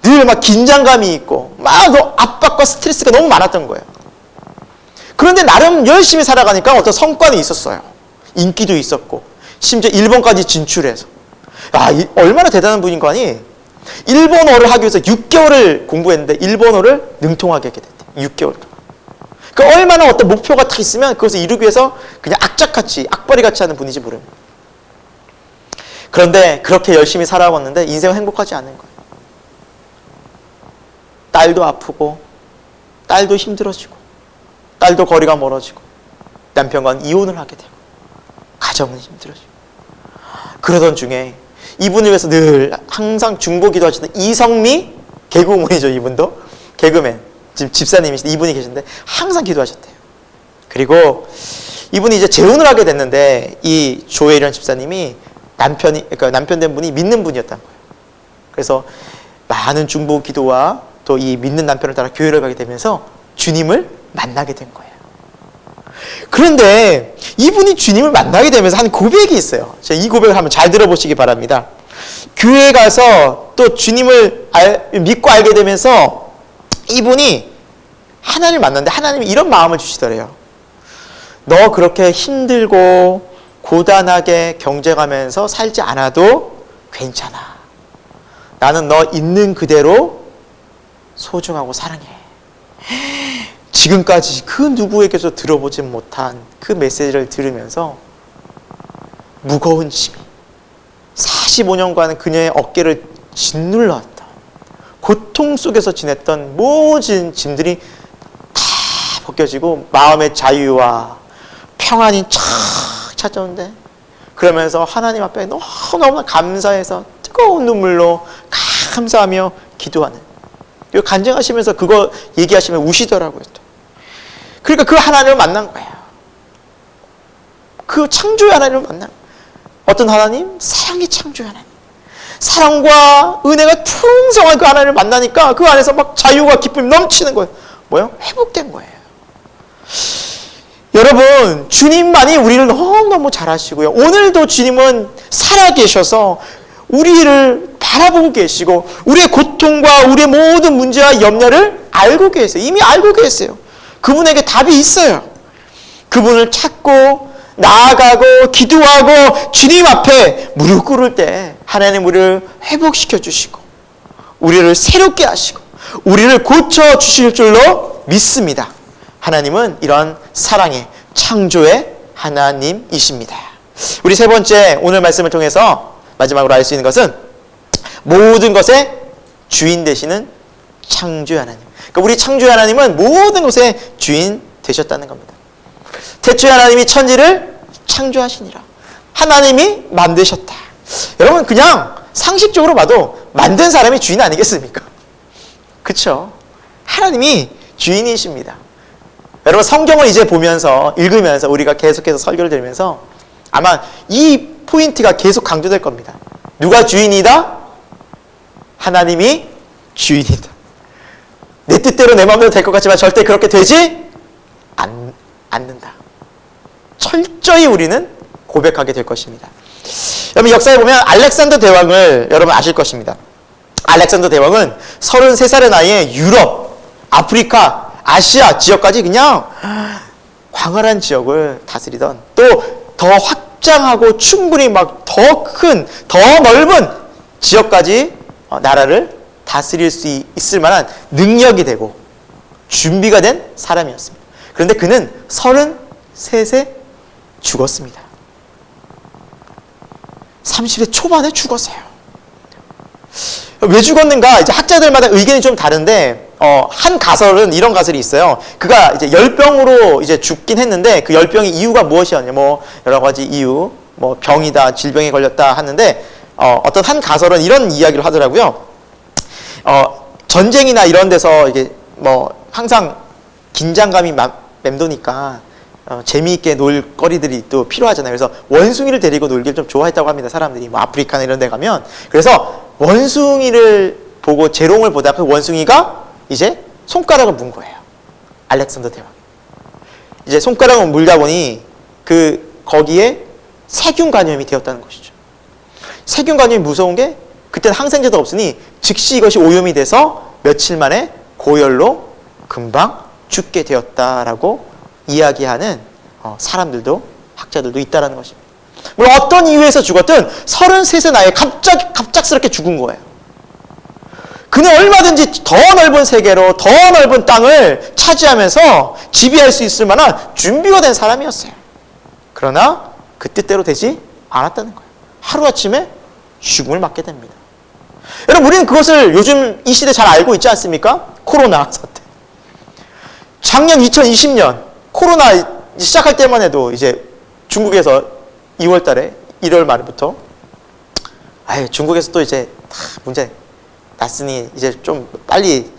늘 막 긴장감이 있고 막 압박과 스트레스가 너무 많았던 거예요. 그런데 나름 열심히 살아가니까 어떤 성과는 있었어요. 인기도 있었고 심지어 일본까지 진출해서, 얼마나 대단한 분인 거 아니? 일본어를 하기 위해서 6개월을 공부했는데 일본어를 능통하게 하게 됐대요. 6개월 동안. 그러니까 얼마나 어떤 목표가 딱 있으면 그것을 이루기 위해서 그냥 악착같이 악바리같이 하는 분인지 모릅니다. 그런데 그렇게 열심히 살아왔는데 인생은 행복하지 않은 거예요. 딸도 아프고 딸도 힘들어지고 딸도 거리가 멀어지고 남편과는 이혼을 하게 되고 가정은 힘들어지고, 그러던 중에 이분을 위해서 늘 항상 중보기도 하시는 이성미, 개그우먼이죠. 이분도 개그맨, 지금 집사님이신데 이분이 계신데 항상 기도하셨대요. 그리고 이분이 이제 재혼을 하게 됐는데 이 조혜련 집사님이 그러니까 남편 된 분이 믿는 분이었단 거예요. 그래서 많은 중보 기도와 또 이 믿는 남편을 따라 교회를 가게 되면서 주님을 만나게 된 거예요. 그런데 이분이 주님을 만나게 되면서 한 고백이 있어요. 제가 이 고백을 한번 잘 들어보시기 바랍니다. 교회에 가서 또 주님을 믿고 알게 되면서 이분이 하나님을 만났는데 하나님이 이런 마음을 주시더래요. 너 그렇게 힘들고 고단하게 경쟁하면서 살지 않아도 괜찮아. 나는 너 있는 그대로 소중하고 사랑해. 지금까지 그 누구에게도 들어보지 못한 그 메시지를 들으면서 무거운 짐이 45년간 그녀의 어깨를 짓눌러왔던, 고통 속에서 지냈던 모든 짐들이 다 벗겨지고 마음의 자유와 평안이 쫙 찾아오는데, 그러면서 하나님 앞에 너무너무 감사해서 뜨거운 눈물로 감사하며 기도하는, 그리고 간증하시면서 그거 얘기하시면 우시더라고요. 그러니까 그 하나님을 만난 거예요. 그 창조의 하나님을 만난 거예요. 어떤 하나님? 사랑의 창조의 하나님. 사랑과 은혜가 풍성한 그 하나님을 만나니까 그 안에서 막 자유와 기쁨이 넘치는 거예요. 뭐요? 회복된 거예요. 여러분, 주님만이 우리를 너무너무 잘 아시고요. 오늘도 주님은 살아계셔서 우리를 바라보고 계시고 우리의 고통과 우리의 모든 문제와 염려를 알고 계세요. 이미 알고 계세요. 그분에게 답이 있어요. 그분을 찾고 나아가고 기도하고 주님 앞에 무릎 꿇을 때 하나님 우리를 회복시켜 주시고 우리를 새롭게 하시고 우리를 고쳐 주실 줄로 믿습니다. 하나님은 이런 사랑의 창조의 하나님이십니다. 우리 세 번째 오늘 말씀을 통해서 마지막으로 알 수 있는 것은 모든 것의 주인 되시는 창조의 하나님. 그러니까 우리 창조의 하나님은 모든 것의 주인 되셨다는 겁니다. 태초에 하나님이 천지를 창조하시니라. 하나님이 만드셨다. 여러분 그냥 상식적으로 봐도 만든 사람이 주인 아니겠습니까? 그렇죠? 하나님이 주인이십니다. 여러분 성경을 이제 보면서 읽으면서 우리가 계속해서 설교를 들으면서 아마 이 포인트가 계속 강조될 겁니다. 누가 주인이다? 하나님이 주인이다. 내 뜻대로 내 마음대로 될 것 같지만 절대 그렇게 되지 않는다. 철저히 우리는 고백하게 될 것입니다. 여러분 역사에 보면 알렉산더 대왕을 여러분 아실 것입니다. 알렉산더 대왕은 33살의 나이에 유럽, 아프리카, 아시아 지역까지 그냥 광활한 지역을 다스리던 또 더 확장하고 충분히 막 더 큰, 더 넓은 지역까지 나라를 다스릴 수 있을 만한 능력이 되고 준비가 된 사람이었습니다. 그런데 그는 33세 죽었습니다. 30대 초반에 죽었어요. 왜 죽었는가? 이제 학자들마다 의견이 좀 다른데, 한 가설은 이런 가설이 있어요. 그가 이제 열병으로 이제 죽긴 했는데, 그 열병의 이유가 무엇이었냐, 뭐, 여러 가지 이유, 뭐, 병이다, 질병에 걸렸다 하는데, 어떤 한 가설은 이런 이야기를 하더라고요. 전쟁이나 이런 데서 이게 뭐, 항상 긴장감이 맴도니까, 재미있게 놀 거리들이 또 필요하잖아요. 그래서 원숭이를 데리고 놀기를 좀 좋아했다고 합니다. 사람들이 뭐 아프리카나 이런 데 가면. 그래서 원숭이를 보고 재롱을 보다가 그 원숭이가 이제 손가락을 문 거예요. 알렉산더 대왕. 이제 손가락을 물다 보니 거기에 세균 감염이 되었다는 것이죠. 세균 감염이 무서운 게 그때는 항생제도 없으니 즉시 이것이 오염이 돼서 며칠 만에 고열로 금방 죽게 되었다라고 이야기하는 사람들도 학자들도 있다라는 것입니다. 물론 어떤 이유에서 죽었든 33세 나이에 갑작스럽게 죽은 거예요. 그는 얼마든지 더 넓은 세계로 더 넓은 땅을 차지하면서 지배할 수 있을 만한 준비가 된 사람이었어요. 그러나 그 뜻대로 되지 않았다는 거예요. 하루아침에 죽음을 맞게 됩니다. 여러분 우리는 그것을 요즘 이 시대 잘 알고 있지 않습니까? 코로나 사태. 작년 2020년 코로나 시작할 때만 해도 이제 중국에서 2월 달에 1월 말부터 중국에서 또 이제 문제 났으니 이제 좀 빨리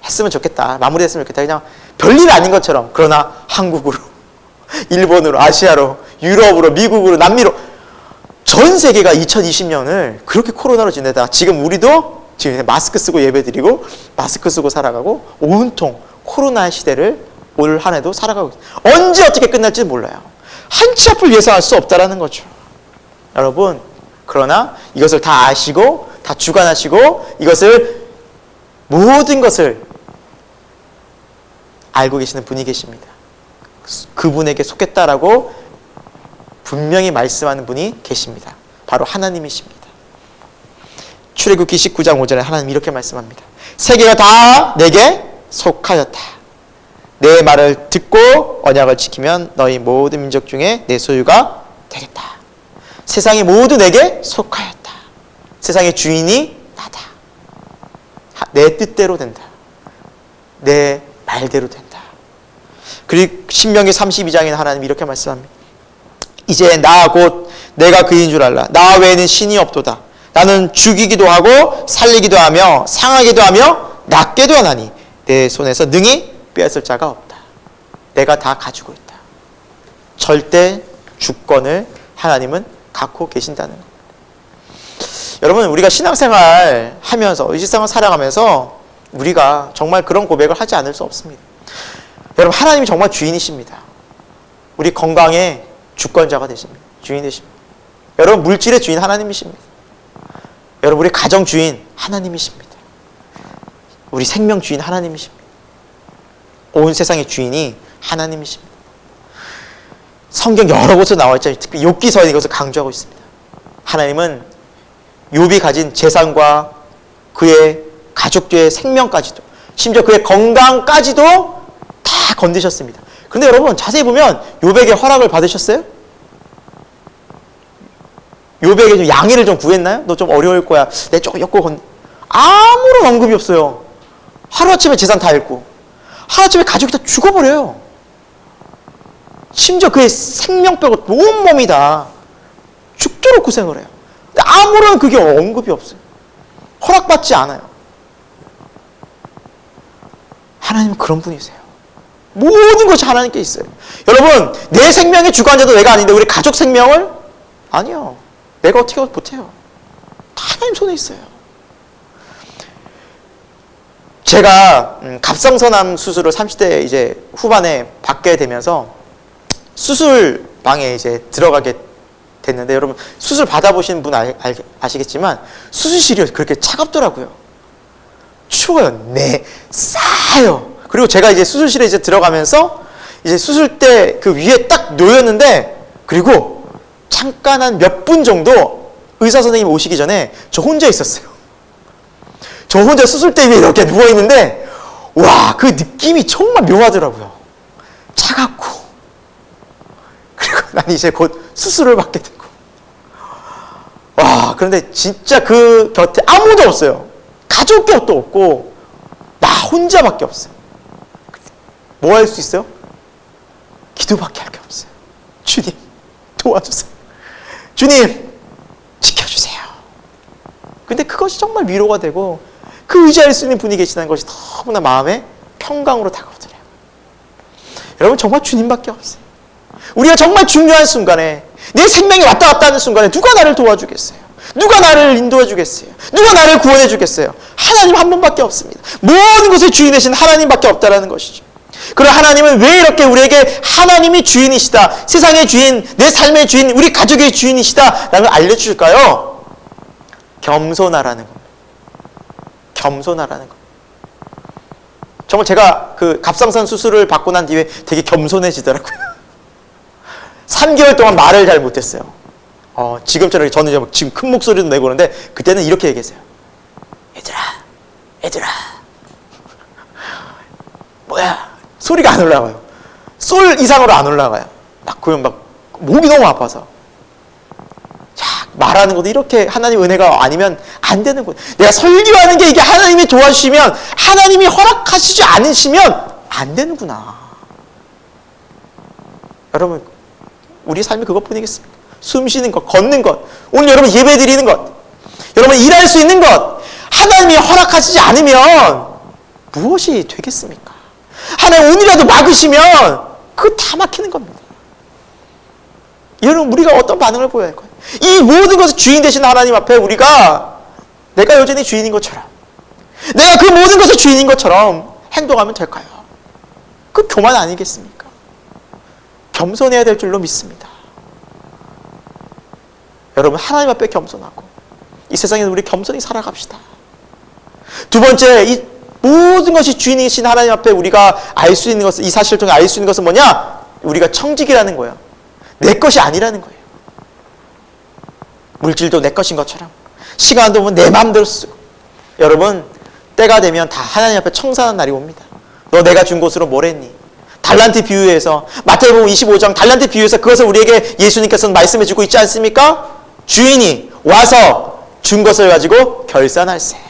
했으면 좋겠다. 마무리했으면 좋겠다. 그냥 별일 아닌 것처럼. 그러나 한국으로, 일본으로, 아시아로, 유럽으로, 미국으로, 남미로 전 세계가 2020년을 그렇게 코로나로 지내다가 지금 우리도 지금 마스크 쓰고 예배드리고 마스크 쓰고 살아가고 온통 코로나 시대를 올 한 해도 살아가고 있어요. 언제 어떻게 끝날지 몰라요. 한치 앞을 예상할 수 없다라는 거죠. 여러분, 그러나 이것을 다 아시고 다 주관하시고 이것을 모든 것을 알고 계시는 분이 계십니다. 그분에게 속했다라고 분명히 말씀하는 분이 계십니다. 바로 하나님이십니다. 출애굽기 19장 5절에 하나님이 이렇게 말씀합니다. 세계가 다 내게 속하였다. 내 말을 듣고 언약을 지키면 너희 모든 민족 중에 내 소유가 되겠다. 세상이 모두 내게 속하였다. 세상의 주인이 나다. 내 뜻대로 된다. 내 말대로 된다. 그리고 신명기 32장에는 하나님이 이렇게 말씀합니다. 이제 나 곧 내가 그인 줄 알라. 나 외에는 신이 없도다. 나는 죽이기도 하고 살리기도 하며 상하기도 하며 낫게도 하나니 내 손에서 능히 빼앗을 자가 없다. 내가 다 가지고 있다. 절대 주권을 하나님은 갖고 계신다는 것. 여러분 우리가 신앙생활 하면서 일상을 살아가면서 우리가 정말 그런 고백을 하지 않을 수 없습니다. 여러분 하나님이 정말 주인이십니다. 우리 건강의 주권자가 되십니다. 주인 되십니다. 여러분 물질의 주인 하나님이십니다. 여러분 우리 가정 주인 하나님이십니다. 우리 생명 주인 하나님이십니다. 온 세상의 주인이 하나님이십니다. 성경 여러 곳에 나와 있잖아요. 특히 욥기서에 이것을 강조하고 있습니다. 하나님은 욥이 가진 재산과 그의 가족들의 생명까지도, 심지어 그의 건강까지도 다 건드셨습니다. 그런데 여러분 자세히 보면 욥에게 허락을 받으셨어요? 욥에게 좀 양해를 좀 구했나요? 너 좀 어려울 거야. 내 조금 엮고 아무런 언급이 없어요. 하루아침에 재산 다 잃고 하루아침에 가족이 다 죽어버려요. 심지어 그의 생명 빼고 온몸이 다 죽도록 고생을 해요. 근데 아무런 그게 언급이 없어요. 허락받지 않아요. 하나님은 그런 분이세요. 모든 것이 하나님께 있어요. 여러분, 내 생명의 주관자도 내가 아닌데 우리 가족 생명을? 아니요. 내가 어떻게 못해요. 다 하나님 손에 있어요. 제가 갑상선암 수술을 30대 이제 후반에 받게 되면서 수술방에 이제 들어가게 됐는데, 여러분 수술 받아보신 분 아시겠지만 수술실이 그렇게 차갑더라고요. 추워요. 네, 싸요. 그리고 제가 이제 수술실에 이제 들어가면서 이제 수술대 그 위에 딱 놓였는데, 그리고 잠깐 한 몇 분 정도 의사 선생님 오시기 전에 저 혼자 있었어요. 저 혼자 수술대 위에 이렇게 누워있는데, 와, 그 느낌이 정말 묘하더라고요. 차갑고. 그리고 난 이제 곧 수술을 받게 되고. 와, 그런데 진짜 그 곁에 아무도 없어요. 가족도 없고, 나 혼자밖에 없어요. 뭐 할 수 있어요? 기도밖에 할 게 없어요. 주님, 도와주세요. 주님, 지켜주세요. 근데 그것이 정말 위로가 되고, 그 의지할 수 있는 분이 계시다는 것이 너무나 마음에 평강으로 다가오더래요. 여러분, 정말 주님밖에 없어요. 우리가 정말 중요한 순간에, 내 생명이 왔다 갔다 하는 순간에 누가 나를 도와주겠어요? 누가 나를 인도해 주겠어요? 누가 나를 구원해 주겠어요? 하나님 한 분밖에 없습니다. 모든 것의 주인이신 하나님밖에 없다라는 것이죠. 그럼 하나님은 왜 이렇게 우리에게 하나님이 주인이시다, 세상의 주인, 내 삶의 주인, 우리 가족의 주인이시다 라는 걸 알려주실까요? 겸손하라는 겁니다. 겸손하라는 겁니다. 정말 제가 그 갑상선 수술을 받고 난 뒤에 되게 겸손해지더라고요. 3개월 동안 말을 잘 못했어요. 지금처럼 저는 지금 큰 목소리도 내고 그러는데, 그때는 이렇게 얘기했어요. 얘들아 뭐야, 소리가 안 올라가요. 솔 이상으로 안 올라가요. 그러면 막 목이 너무 아파서. 자, 말하는 것도 이렇게 하나님 은혜가 아니면 안 되는 거예요. 내가 설교하는 게 이게 하나님이 도와주시면, 하나님이 허락하시지 않으시면 안 되는구나. 여러분, 우리 삶이 그것뿐이겠습니까? 숨 쉬는 것, 걷는 것, 오늘 여러분 예배 드리는 것, 여러분 일할 수 있는 것, 하나님이 허락하시지 않으면 무엇이 되겠습니까? 하나님 운이라도 막으시면 그거 다 막히는 겁니다. 여러분, 우리가 어떤 반응을 보여야 할 거예요? 이 모든 것을 주인 되신 하나님 앞에 우리가 내가 여전히 주인인 것처럼, 내가 그 모든 것의 주인인 것처럼 행동하면 될까요? 그 교만 아니겠습니까? 겸손해야 될 줄로 믿습니다. 여러분, 하나님 앞에 겸손하고 이 세상에서 우리 겸손히 살아갑시다. 두 번째, 이 모든 것이 주인이신 하나님 앞에 우리가 알 수 있는 것은, 이 사실을 통해 알 수 있는 것은 뭐냐? 우리가 청직이라는 거예요. 내 것이 아니라는 거예요. 물질도 내 것인 것처럼, 시간도 보면 내 마음대로 쓰고. 여러분, 때가 되면 다 하나님 앞에 청산하는 날이 옵니다. 너 내가 준 것으로 뭘 했니? 달란트 비유에서, 마태복음 25장 달란트 비유에서 그것을 우리에게 예수님께서는 말씀해 주고 있지 않습니까? 주인이 와서 준 것을 가지고 결산할세.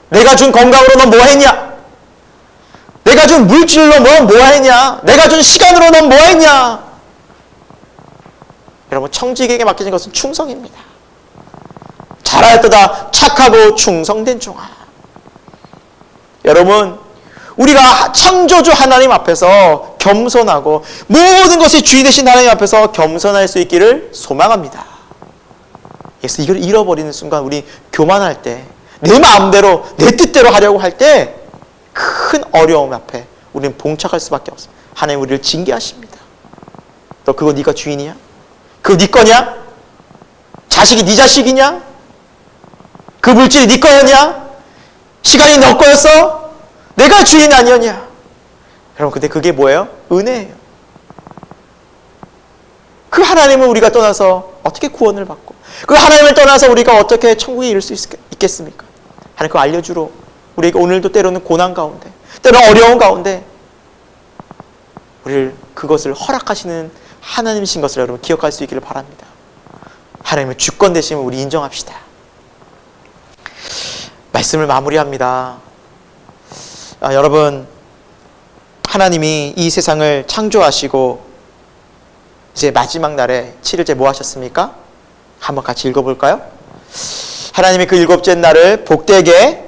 내가 준 건강으로 넌 뭐 했냐? 내가 준 물질로 넌 뭐 했냐? 내가 준 시간으로 넌 뭐 했냐? 여러분, 청직에게 맡겨진 것은 충성입니다. 잘하였도다 착하고 충성된 종아. 여러분, 우리가 창조주 하나님 앞에서 겸손하고 모든 것의 주인 되신 하나님 앞에서 겸손할 수 있기를 소망합니다. 그래서 이걸 잃어버리는 순간, 우리 교만할 때, 내 마음대로 내 뜻대로 하려고 할 때 큰 어려움 앞에 우리는 봉착할 수밖에 없습니다. 하나님 우리를 징계하십니다. 너 그거 네가 주인이야? 그거 네 거냐? 자식이 네 자식이냐? 그 물질이 네 거였냐? 시간이 너 거였어? 내가 주인 아니었냐? 여러분, 근데 그게 뭐예요? 은혜예요. 그 하나님을 우리가 떠나서 어떻게 구원을 받고, 그 하나님을 떠나서 우리가 어떻게 천국에 이를 수 있겠습니까? 하나님 그거 알려주러 우리에게 오늘도 때로는 고난 가운데, 때로는 어려운 가운데 우리를 그것을 허락하시는 하나님이신 것을 여러분 기억할 수 있기를 바랍니다. 하나님의 주권 되심을 우리 인정합시다. 말씀을 마무리합니다. 여러분, 하나님이 이 세상을 창조하시고 이제 마지막 날에 7일째 뭐 하셨습니까? 한번 같이 읽어볼까요? 하나님이 그 일곱째 날을 복되게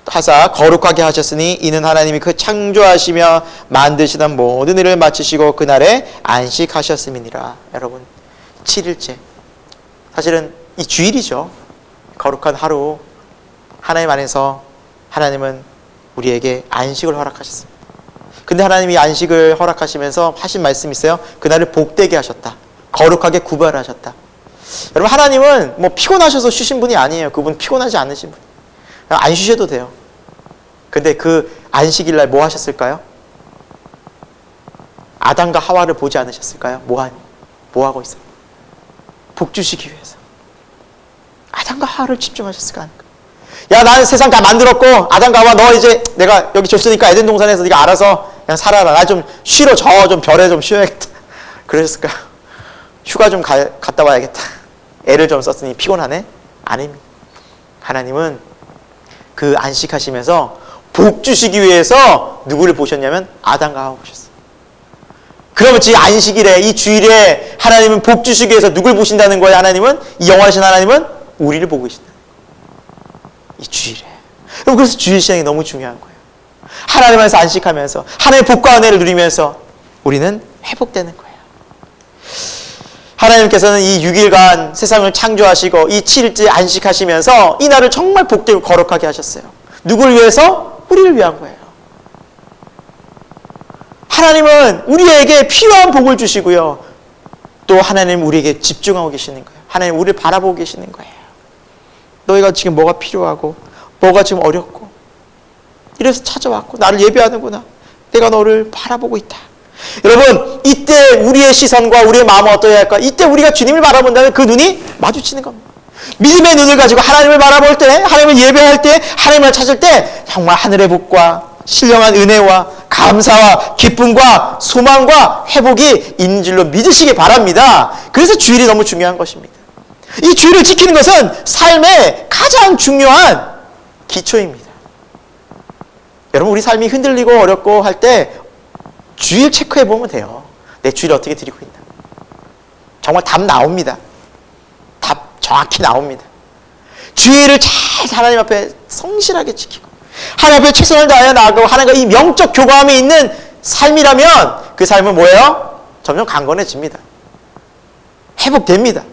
하사 거룩하게 하셨으니 이는 하나님이 그 창조하시며 만드시던 모든 일을 마치시고 그날에 안식하셨음이니라. 여러분, 7일째 사실은 이 주일이죠. 거룩한 하루. 하나님 안에서 하나님은 우리에게 안식을 허락하셨습니다. 근데 하나님이 안식을 허락하시면서 하신 말씀이 있어요. 그날을 복되게 하셨다. 거룩하게 구별하셨다. 여러분, 하나님은 뭐 피곤하셔서 쉬신 분이 아니에요. 그분 피곤하지 않으신 분. 안 쉬셔도 돼요. 근데 그 안식일 날 뭐 하셨을까요? 아담과 하와를 보지 않으셨을까요? 뭐 하고 있어요? 복 주시기 위해서. 아담과 하와를 집중하셨을까? 야, 나는 세상 다 만들었고 아담과 하와 너 이제 내가 여기 줬으니까 에덴 동산에서 네가 알아서 그냥 살아라. 나 좀 쉬러 좀 별에 좀 쉬어야겠다. 그러셨을까요? 휴가 좀 갔다 와야겠다. 애를 좀 썼으니 피곤하네? 아닙니다. 하나님은 그 안식하시면서 복 주시기 위해서 누구를 보셨냐면 아담과 하와 보셨어요. 그러면 이 안식일에, 이 주일에 하나님은 복 주시기 위해서 누굴 보신다는 거예요? 하나님은, 이 영원하신 하나님은 우리를 보고 계신다. 이 주일에. 그래서 주일 신앙이 너무 중요한 거예요. 하나님 안에서 안식하면서 하나님의 복과 은혜를 누리면서 우리는 회복되는 거예요. 하나님께서는 이 6일간 세상을 창조하시고 이 7일째 안식하시면서 이 날을 정말 복되고 거룩하게 하셨어요. 누굴 위해서? 우리를 위한 거예요. 하나님은 우리에게 필요한 복을 주시고요. 또 하나님은 우리에게 집중하고 계시는 거예요. 하나님 우리를 바라보고 계시는 거예요. 너희가 지금 뭐가 필요하고 뭐가 지금 어렵고 이래서 찾아왔고 나를 예배하는구나. 내가 너를 바라보고 있다. 여러분, 이때 우리의 시선과 우리의 마음은 어떠해야 할까? 이때 우리가 주님을 바라본다면 그 눈이 마주치는 겁니다. 믿음의 눈을 가지고 하나님을 바라볼 때, 하나님을 예배할 때, 하나님을 찾을 때 정말 하늘의 복과 신령한 은혜와 감사와 기쁨과 소망과 회복이 있는 줄로 믿으시기 바랍니다. 그래서 주일이 너무 중요한 것입니다. 이 주일을 지키는 것은 삶의 가장 중요한 기초입니다. 여러분, 우리 삶이 흔들리고 어렵고 할 때 주일 체크해 보면 돼요. 내 주일 어떻게 드리고 있나. 정말 답 나옵니다. 답 정확히 나옵니다. 주일을 잘 하나님 앞에 성실하게 지키고 하나님 앞에 최선을 다하여 나아가고 하나님과 이 영적 교감이 있는 삶이라면 그 삶은 뭐예요? 점점 강건해집니다. 회복됩니다.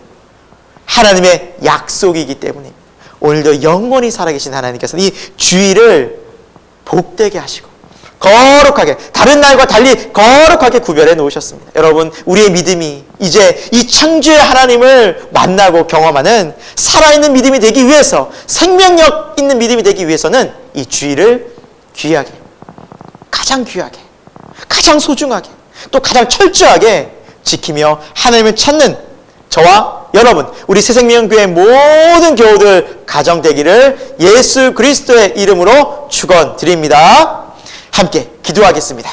하나님의 약속이기 때문에 오늘도 영원히 살아계신 하나님께서는 이 주일을 복되게 하시고 거룩하게, 다른 날과 달리 거룩하게 구별해 놓으셨습니다. 여러분, 우리의 믿음이 이제 이 창조의 하나님을 만나고 경험하는 살아있는 믿음이 되기 위해서, 생명력 있는 믿음이 되기 위해서는 이 주일을 귀하게, 가장 귀하게, 가장 소중하게, 또 가장 철저하게 지키며 하나님을 찾는 저와 여러분, 우리 새생명교회 모든 교우들 가정 되기를 예수 그리스도의 이름으로 축원드립니다. 함께 기도하겠습니다.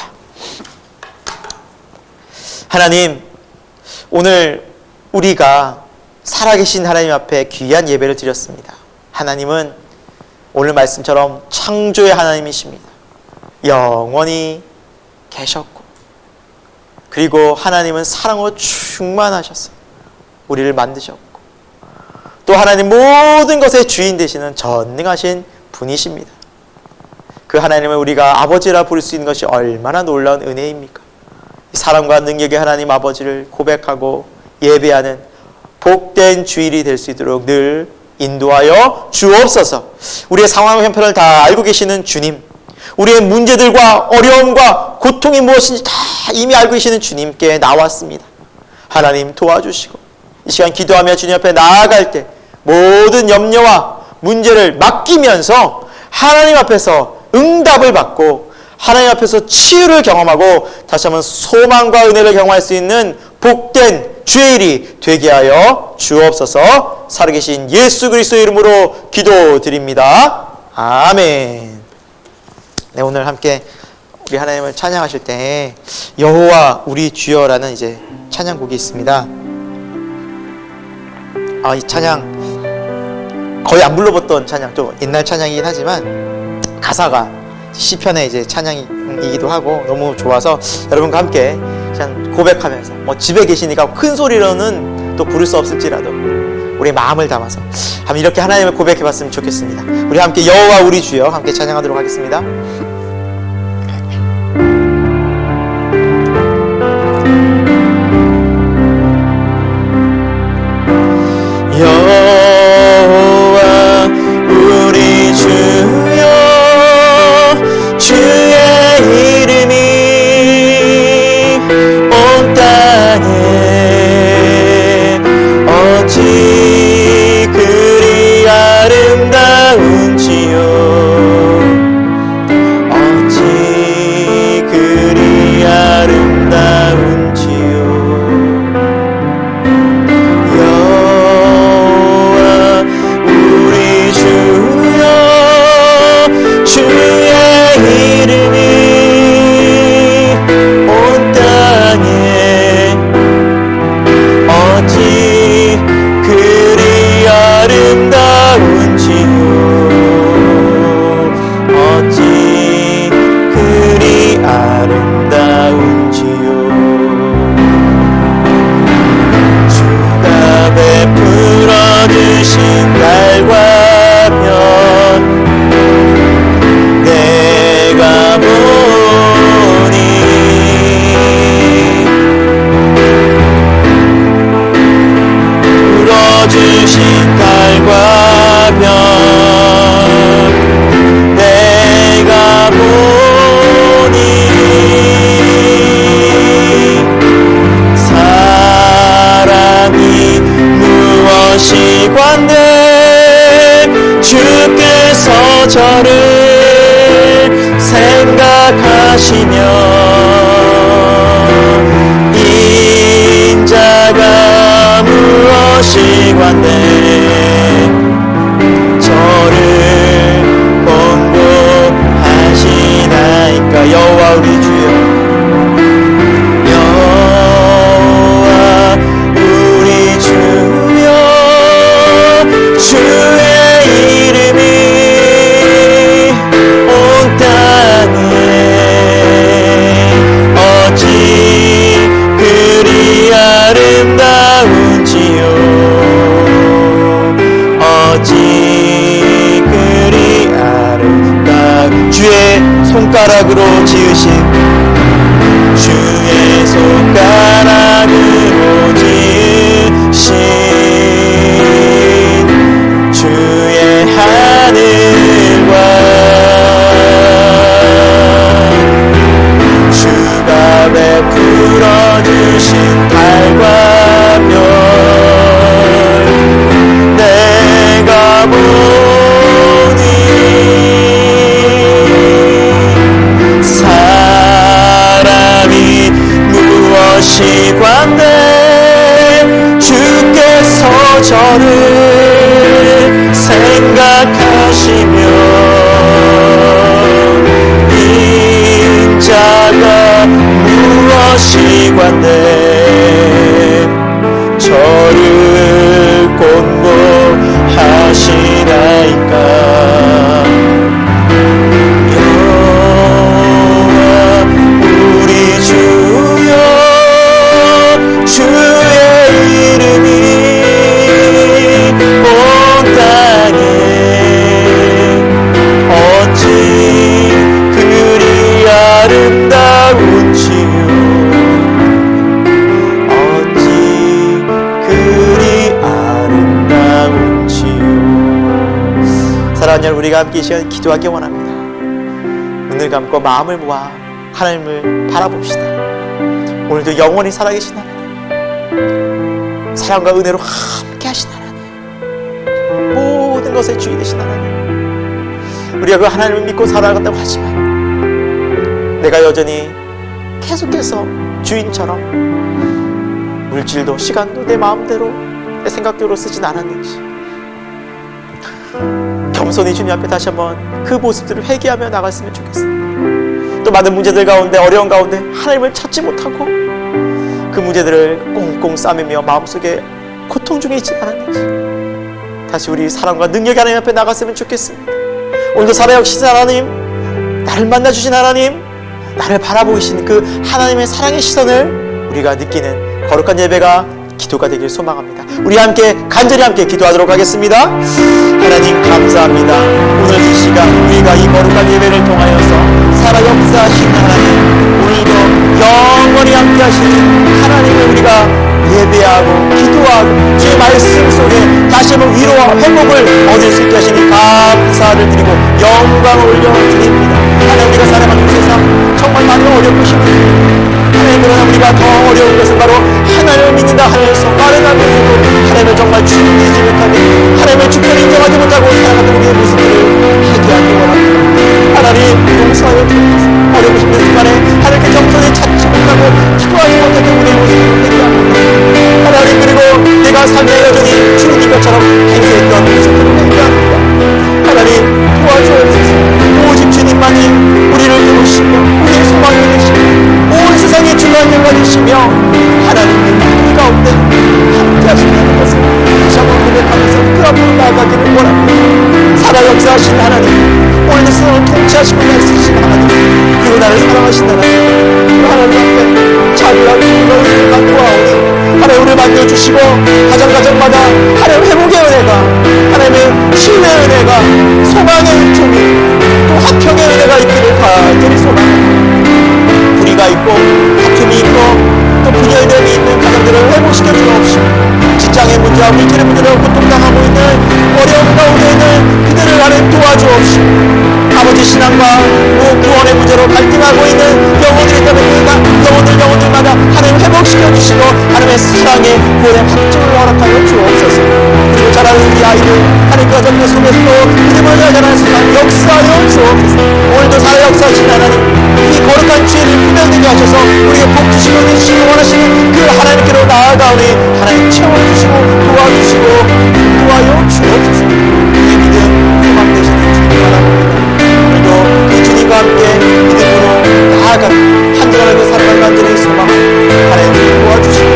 하나님, 오늘 우리가 살아계신 하나님 앞에 귀한 예배를 드렸습니다. 하나님은 오늘 말씀처럼 창조의 하나님이십니다. 영원히 계셨고, 그리고 하나님은 사랑으로 충만하셨어요. 우리를 만드셨고, 또 하나님 모든 것의 주인 되시는 전능하신 분이십니다. 그 하나님을 우리가 아버지라 부를 수 있는 것이 얼마나 놀라운 은혜입니까? 사랑과 능력의 하나님 아버지를 고백하고 예배하는 복된 주일이 될 수 있도록 늘 인도하여 주옵소서. 우리의 상황 형편을 다 알고 계시는 주님, 우리의 문제들과 어려움과 고통이 무엇인지 다 이미 알고 계시는 주님께 나왔습니다. 하나님 도와주시고 이 시간 기도하며 주님 앞에 나아갈 때 모든 염려와 문제를 맡기면서 하나님 앞에서 응답을 받고 하나님 앞에서 치유를 경험하고 다시 한번 소망과 은혜를 경험할 수 있는 복된 주일이 되게 하여 주옵소서. 살아계신 예수 그리스도의 이름으로 기도드립니다. 아멘. 네, 오늘 함께 우리 하나님을 찬양하실 때 여호와 우리 주여라는 이제 찬양곡이 있습니다. 이 찬양 거의 안 불러봤던 찬양, 좀 옛날 찬양이긴 하지만 가사가 시편의 이제 찬양이기도 하고 너무 좋아서 여러분과 함께 그냥 고백하면서 집에 계시니까 큰 소리로는 또 부를 수 없을지라도 우리 마음을 담아서 한번 이렇게 하나님을 고백해봤으면 좋겠습니다. 우리 함께 여호와 우리 주여 함께 찬양하도록 하겠습니다. 여호와 우리 주여 주의 이름이 온 땅에 어찌 그리 아름다운지요 어찌 그리 아름다운지요 여호와 우리 주여 주의 이름이 온 땅에 어찌 그리 아름다운지요 어찌 그리 아름다운지요 주가 베풀어 주신 달과 별 내가 보니 불어주신 달과 별 내가 보니 사랑이 무엇이 관대 주께서 저를 생각하시며 인자가 무엇이 관대 저를 공급하시나이까 여호와 우리 주여 여호와 우리 주여 주의 이름이 온 땅에 어찌 그리 아름다운지요 어찌 그리 아름다운 주의 손가락으로 지으신 주의 손가락으로 지으신 주의 하늘과 주가 베풀어 주신 달과 별 내가 보니 사람이 무엇이 관대 주께서 저를 생각하시며 인자가 무엇이 관대 저를 공급하시나이까 여호와 우리 주여 주의 이름이 온 땅에 어찌 그리 아름다운지요 어찌 그리 아름다운지요. 사랑하는 여러분, 우리가 함께 이 시간 기도하기 원합니다. 눈을 감고 마음을 모아 하나님을 바라봅시다. 오늘도 영원히 살아계신 하나님, 사랑과 은혜로 함께 하신 하나님, 모든 것의 주인 되신 하나님, 우리가 그 하나님을 믿고 살아간다고 하지만 내가 여전히 계속해서 주인처럼 물질도 시간도 내 마음대로 내 생각대로 쓰진 않았는지 겸손히 주님 앞에 다시 한번 그 모습들을 회개하며 나갔으면 좋겠습니다. 또 많은 문제들 가운데, 어려운 가운데 하나님을 찾지 못하고 그 문제들을 꽁꽁 싸매며 마음속에 고통 중에 있지 않았는지 다시 우리 사랑과 능력이 하나님 앞에 나갔으면 좋겠습니다. 오늘도 살아계신 하나님, 나를 만나주신 하나님, 나를 바라보고 계신 그 하나님의 사랑의 시선을 우리가 느끼는 거룩한 예배가 기도가 되길 소망합니다. 우리 함께 간절히 함께 기도하도록 하겠습니다. 하나님 감사합니다. 오늘 이 시간 우리가 이 거룩한 예배를 통하여서 살아 역사하신 하나님, 오늘도 영원히 함께 하시는 하나님을 우리가 예배하고 기도하고 주의 말씀 속에 다시 한번 위로와 회복을 얻을 수 있게 하시니 감사를 드리고 영광을 올려드립니다. 하나님, 우리가 살아가는 세상 정말 많이 어렵고 힘듭니다. 하나님, 그러나 우리가 더 어려운 것은 바로 하나님을 믿는다 하면서 빠른 하면서도 하나님을 정말 주님 믿지 못하고 하나님의 주권을 인정하지 못하고 살아가는 우리의 모습들을 회개하기 원합니다. 하나님, 용서하여 주옵소서. 어려운 힘든 순간에 하나님께 겸손히 찾지 못하고 기도하지 못했던 우리의 모습을 회개합니다. 하나님, 그리고 내가 삶의 여전히 주님 것처럼 행세했던 모습들을 회개합니다. 하나님, 도와주옵소서. 오직 주님만이 우리를 도우시며 우리의 소망이 되시며 온 세상의 중요한 영광 되시며 하나님의 이 가운데 함께 하신다는 것을 다시 한번 고백하면서 그 앞으로 나아가기를 원합니다. 살아 역사하신 하나님, 오늘도 세상을 통치하시고 날쓰신 하나님, 그리고 나를 사랑하신 하나님, 하나님 앞에 자비와 긍휼을 갖고하오니 하나님, 우리를 만져주시고 가정마다 하나님 회복의 은혜가, 하나님의 치유의 은혜가, 소망의 은총이, 또 화평의 은혜가 있기를 간절히 소망합니다. 불의가 있고 다툼이 있고 또 분열됨이 있는 가정들을 회복시켜 주옵시고, 직장의 문제와 물질의 문제로 고통당하고 있는 어려움 가운데 있는 그들을 하나님 도와주옵시고, 아버지 신앙과 구원의 문제로 갈등하고 있는 영혼들이 있다면 그 영혼들마다 하나님 회복시켜 주시고 하나님의 사랑의 구원의 확증을 허락하여 주옵소서. 그리고 자라는 우리 아이들 하나님 그 가정 속에서도 믿음을 자라는 세상 역사하여 주옵소서. 오늘도 살아 역사하신 하나님, 이 거룩한 죄를 분명되게 하셔서 우리가 복 주시고 주시고 원하시는 그 하나님께로 나아가오니 하나님 채워주시고 도와주시고 도와여 주옵소서. 이 믿음 소망 되시는 주님 바랍니다. 오늘도 그 주님과 함께 믿음으로 나아가는 한 주간의 살아가는 간절히 소망을 하나님 도와주시고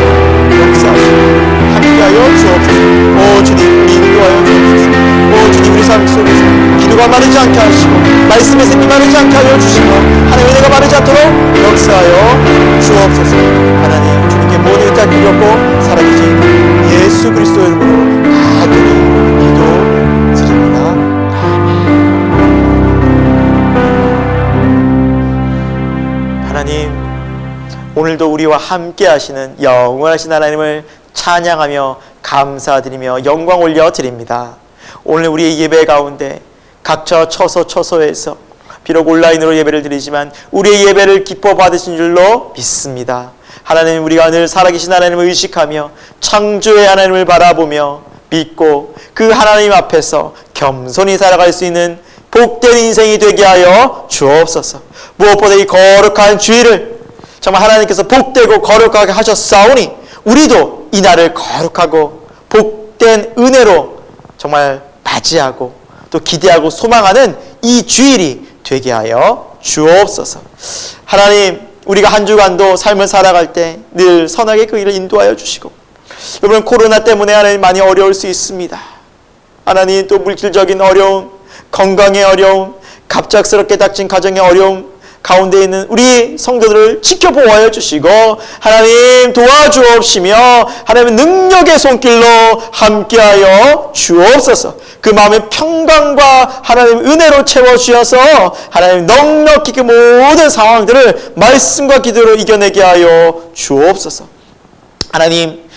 역사하시고 함께하여 주옵소서. 오 주님, 우리 인도하여 주옵소서. 오 주님, 우리 삶 속에서 기도가 마르지 않게 하시고 말씀의 샘이 마르지 않게 하여 주시고 하나님 은혜가 마르지 않도록 역사하여 주옵소서. 하나님, 주님께 모든 의자 드렸고 살아계신 예수 그리스도 이름으로 간절히 기도드립니다. 하나님, 오늘도 우리와 함께 하시는 영원하신 하나님을 찬양하며 감사드리며 영광 올려드립니다. 오늘 우리의 예배 가운데 각처 처소에서 비록 온라인으로 예배를 드리지만 우리의 예배를 기뻐 받으신 줄로 믿습니다. 하나님, 우리가 늘 살아계신 하나님을 의식하며 창조의 하나님을 바라보며 믿고 그 하나님 앞에서 겸손히 살아갈 수 있는 복된 인생이 되게 하여 주옵소서. 무엇보다 이 거룩한 주일을 정말 하나님께서 복되고 거룩하게 하셨사오니 우리도 이 날을 거룩하고 복된 은혜로 정말 맞이하고 또 기대하고 소망하는 이 주일이 되게 하여 주옵소서. 하나님, 우리가 한 주간도 삶을 살아갈 때 늘 선하게 그 일을 인도하여 주시고, 여러분 코로나 때문에 하나님 많이 어려울 수 있습니다. 하나님, 또 물질적인 어려움, 건강의 어려움, 갑작스럽게 닥친 가정의 어려움 가운데 있는 우리 성도들을 지켜보호하여 주시고 하나님 도와주옵시며 하나님의 능력의 손길로 함께하여 주옵소서. 그 마음의 평강과 하나님의 은혜로 채워주셔서 하나님 넉넉히 그 모든 상황들을 말씀과 기도로 이겨내게 하여 주옵소서. 하나님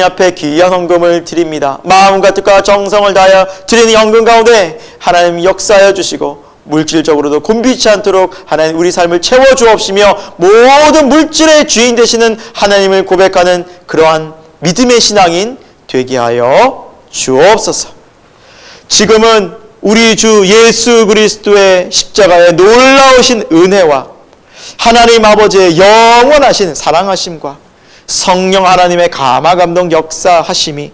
앞에 귀한 헌금을 드립니다. 마음과 뜻과 정성을 다하여 드리는 헌금 가운데 하나님 역사하여 주시고 물질적으로도 곤비치 않도록 하나님 우리 삶을 채워주옵시며 모든 물질의 주인 되시는 하나님을 고백하는 그러한 믿음의 신앙인 되게 하여 주옵소서. 지금은 우리 주 예수 그리스도의 십자가의 놀라우신 은혜와 하나님 아버지의 영원하신 사랑하심과 성령 하나님의 감화 감동 역사하심이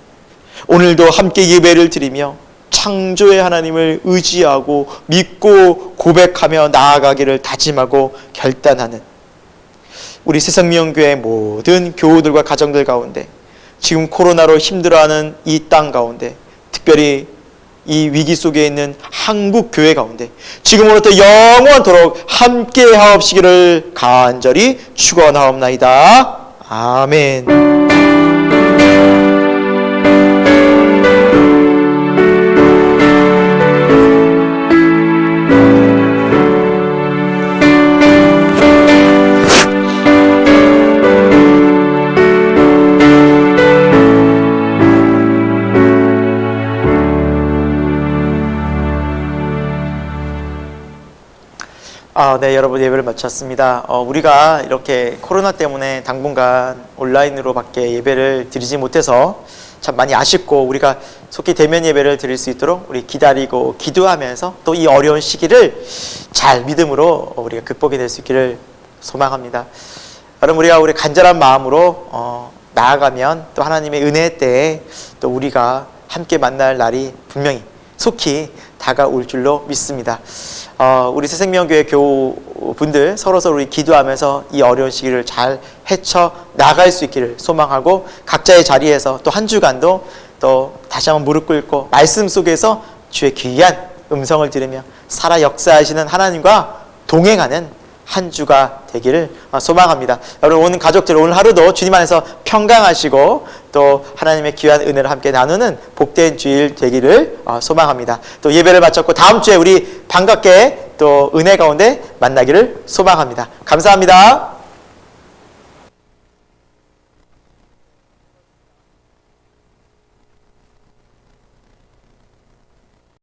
오늘도 함께 예배를 드리며 창조의 하나님을 의지하고 믿고 고백하며 나아가기를 다짐하고 결단하는 우리 새생명교회 모든 교우들과 가정들 가운데, 지금 코로나로 힘들어하는 이 땅 가운데, 특별히 이 위기 속에 있는 한국 교회 가운데 지금으로부터 영원토록 함께 하옵시기를 간절히 축원하옵나이다. 아멘. 네, 여러분 예배를 마쳤습니다. 우리가 이렇게 코로나 때문에 당분간 온라인으로밖에 예배를 드리지 못해서 참 많이 아쉽고, 우리가 속히 대면 예배를 드릴 수 있도록 우리 기다리고 기도하면서 또 이 어려운 시기를 잘 믿음으로 우리가 극복이 될 수 있기를 소망합니다. 여러분, 우리 간절한 마음으로 나아가면 또 하나님의 은혜 때에 또 우리가 함께 만날 날이 분명히 속히 다가올 줄로 믿습니다. 우리 새생명교회 교우분들 서로 우리 기도하면서 이 어려운 시기를 잘 헤쳐 나갈 수 있기를 소망하고, 각자의 자리에서 또 한 주간도 또 다시 한번 무릎 꿇고 말씀 속에서 주의 귀한 음성을 들으며 살아 역사하시는 하나님과 동행하는 한 주가 되기를 소망합니다. 여러분, 오늘 가족들 오늘 하루도 주님 안에서 평강하시고 또 하나님의 귀한 은혜를 함께 나누는 복된 주일 되기를 소망합니다. 또 예배를 마쳤고 다음 주에 우리 반갑게 또 은혜 가운데 만나기를 소망합니다. 감사합니다.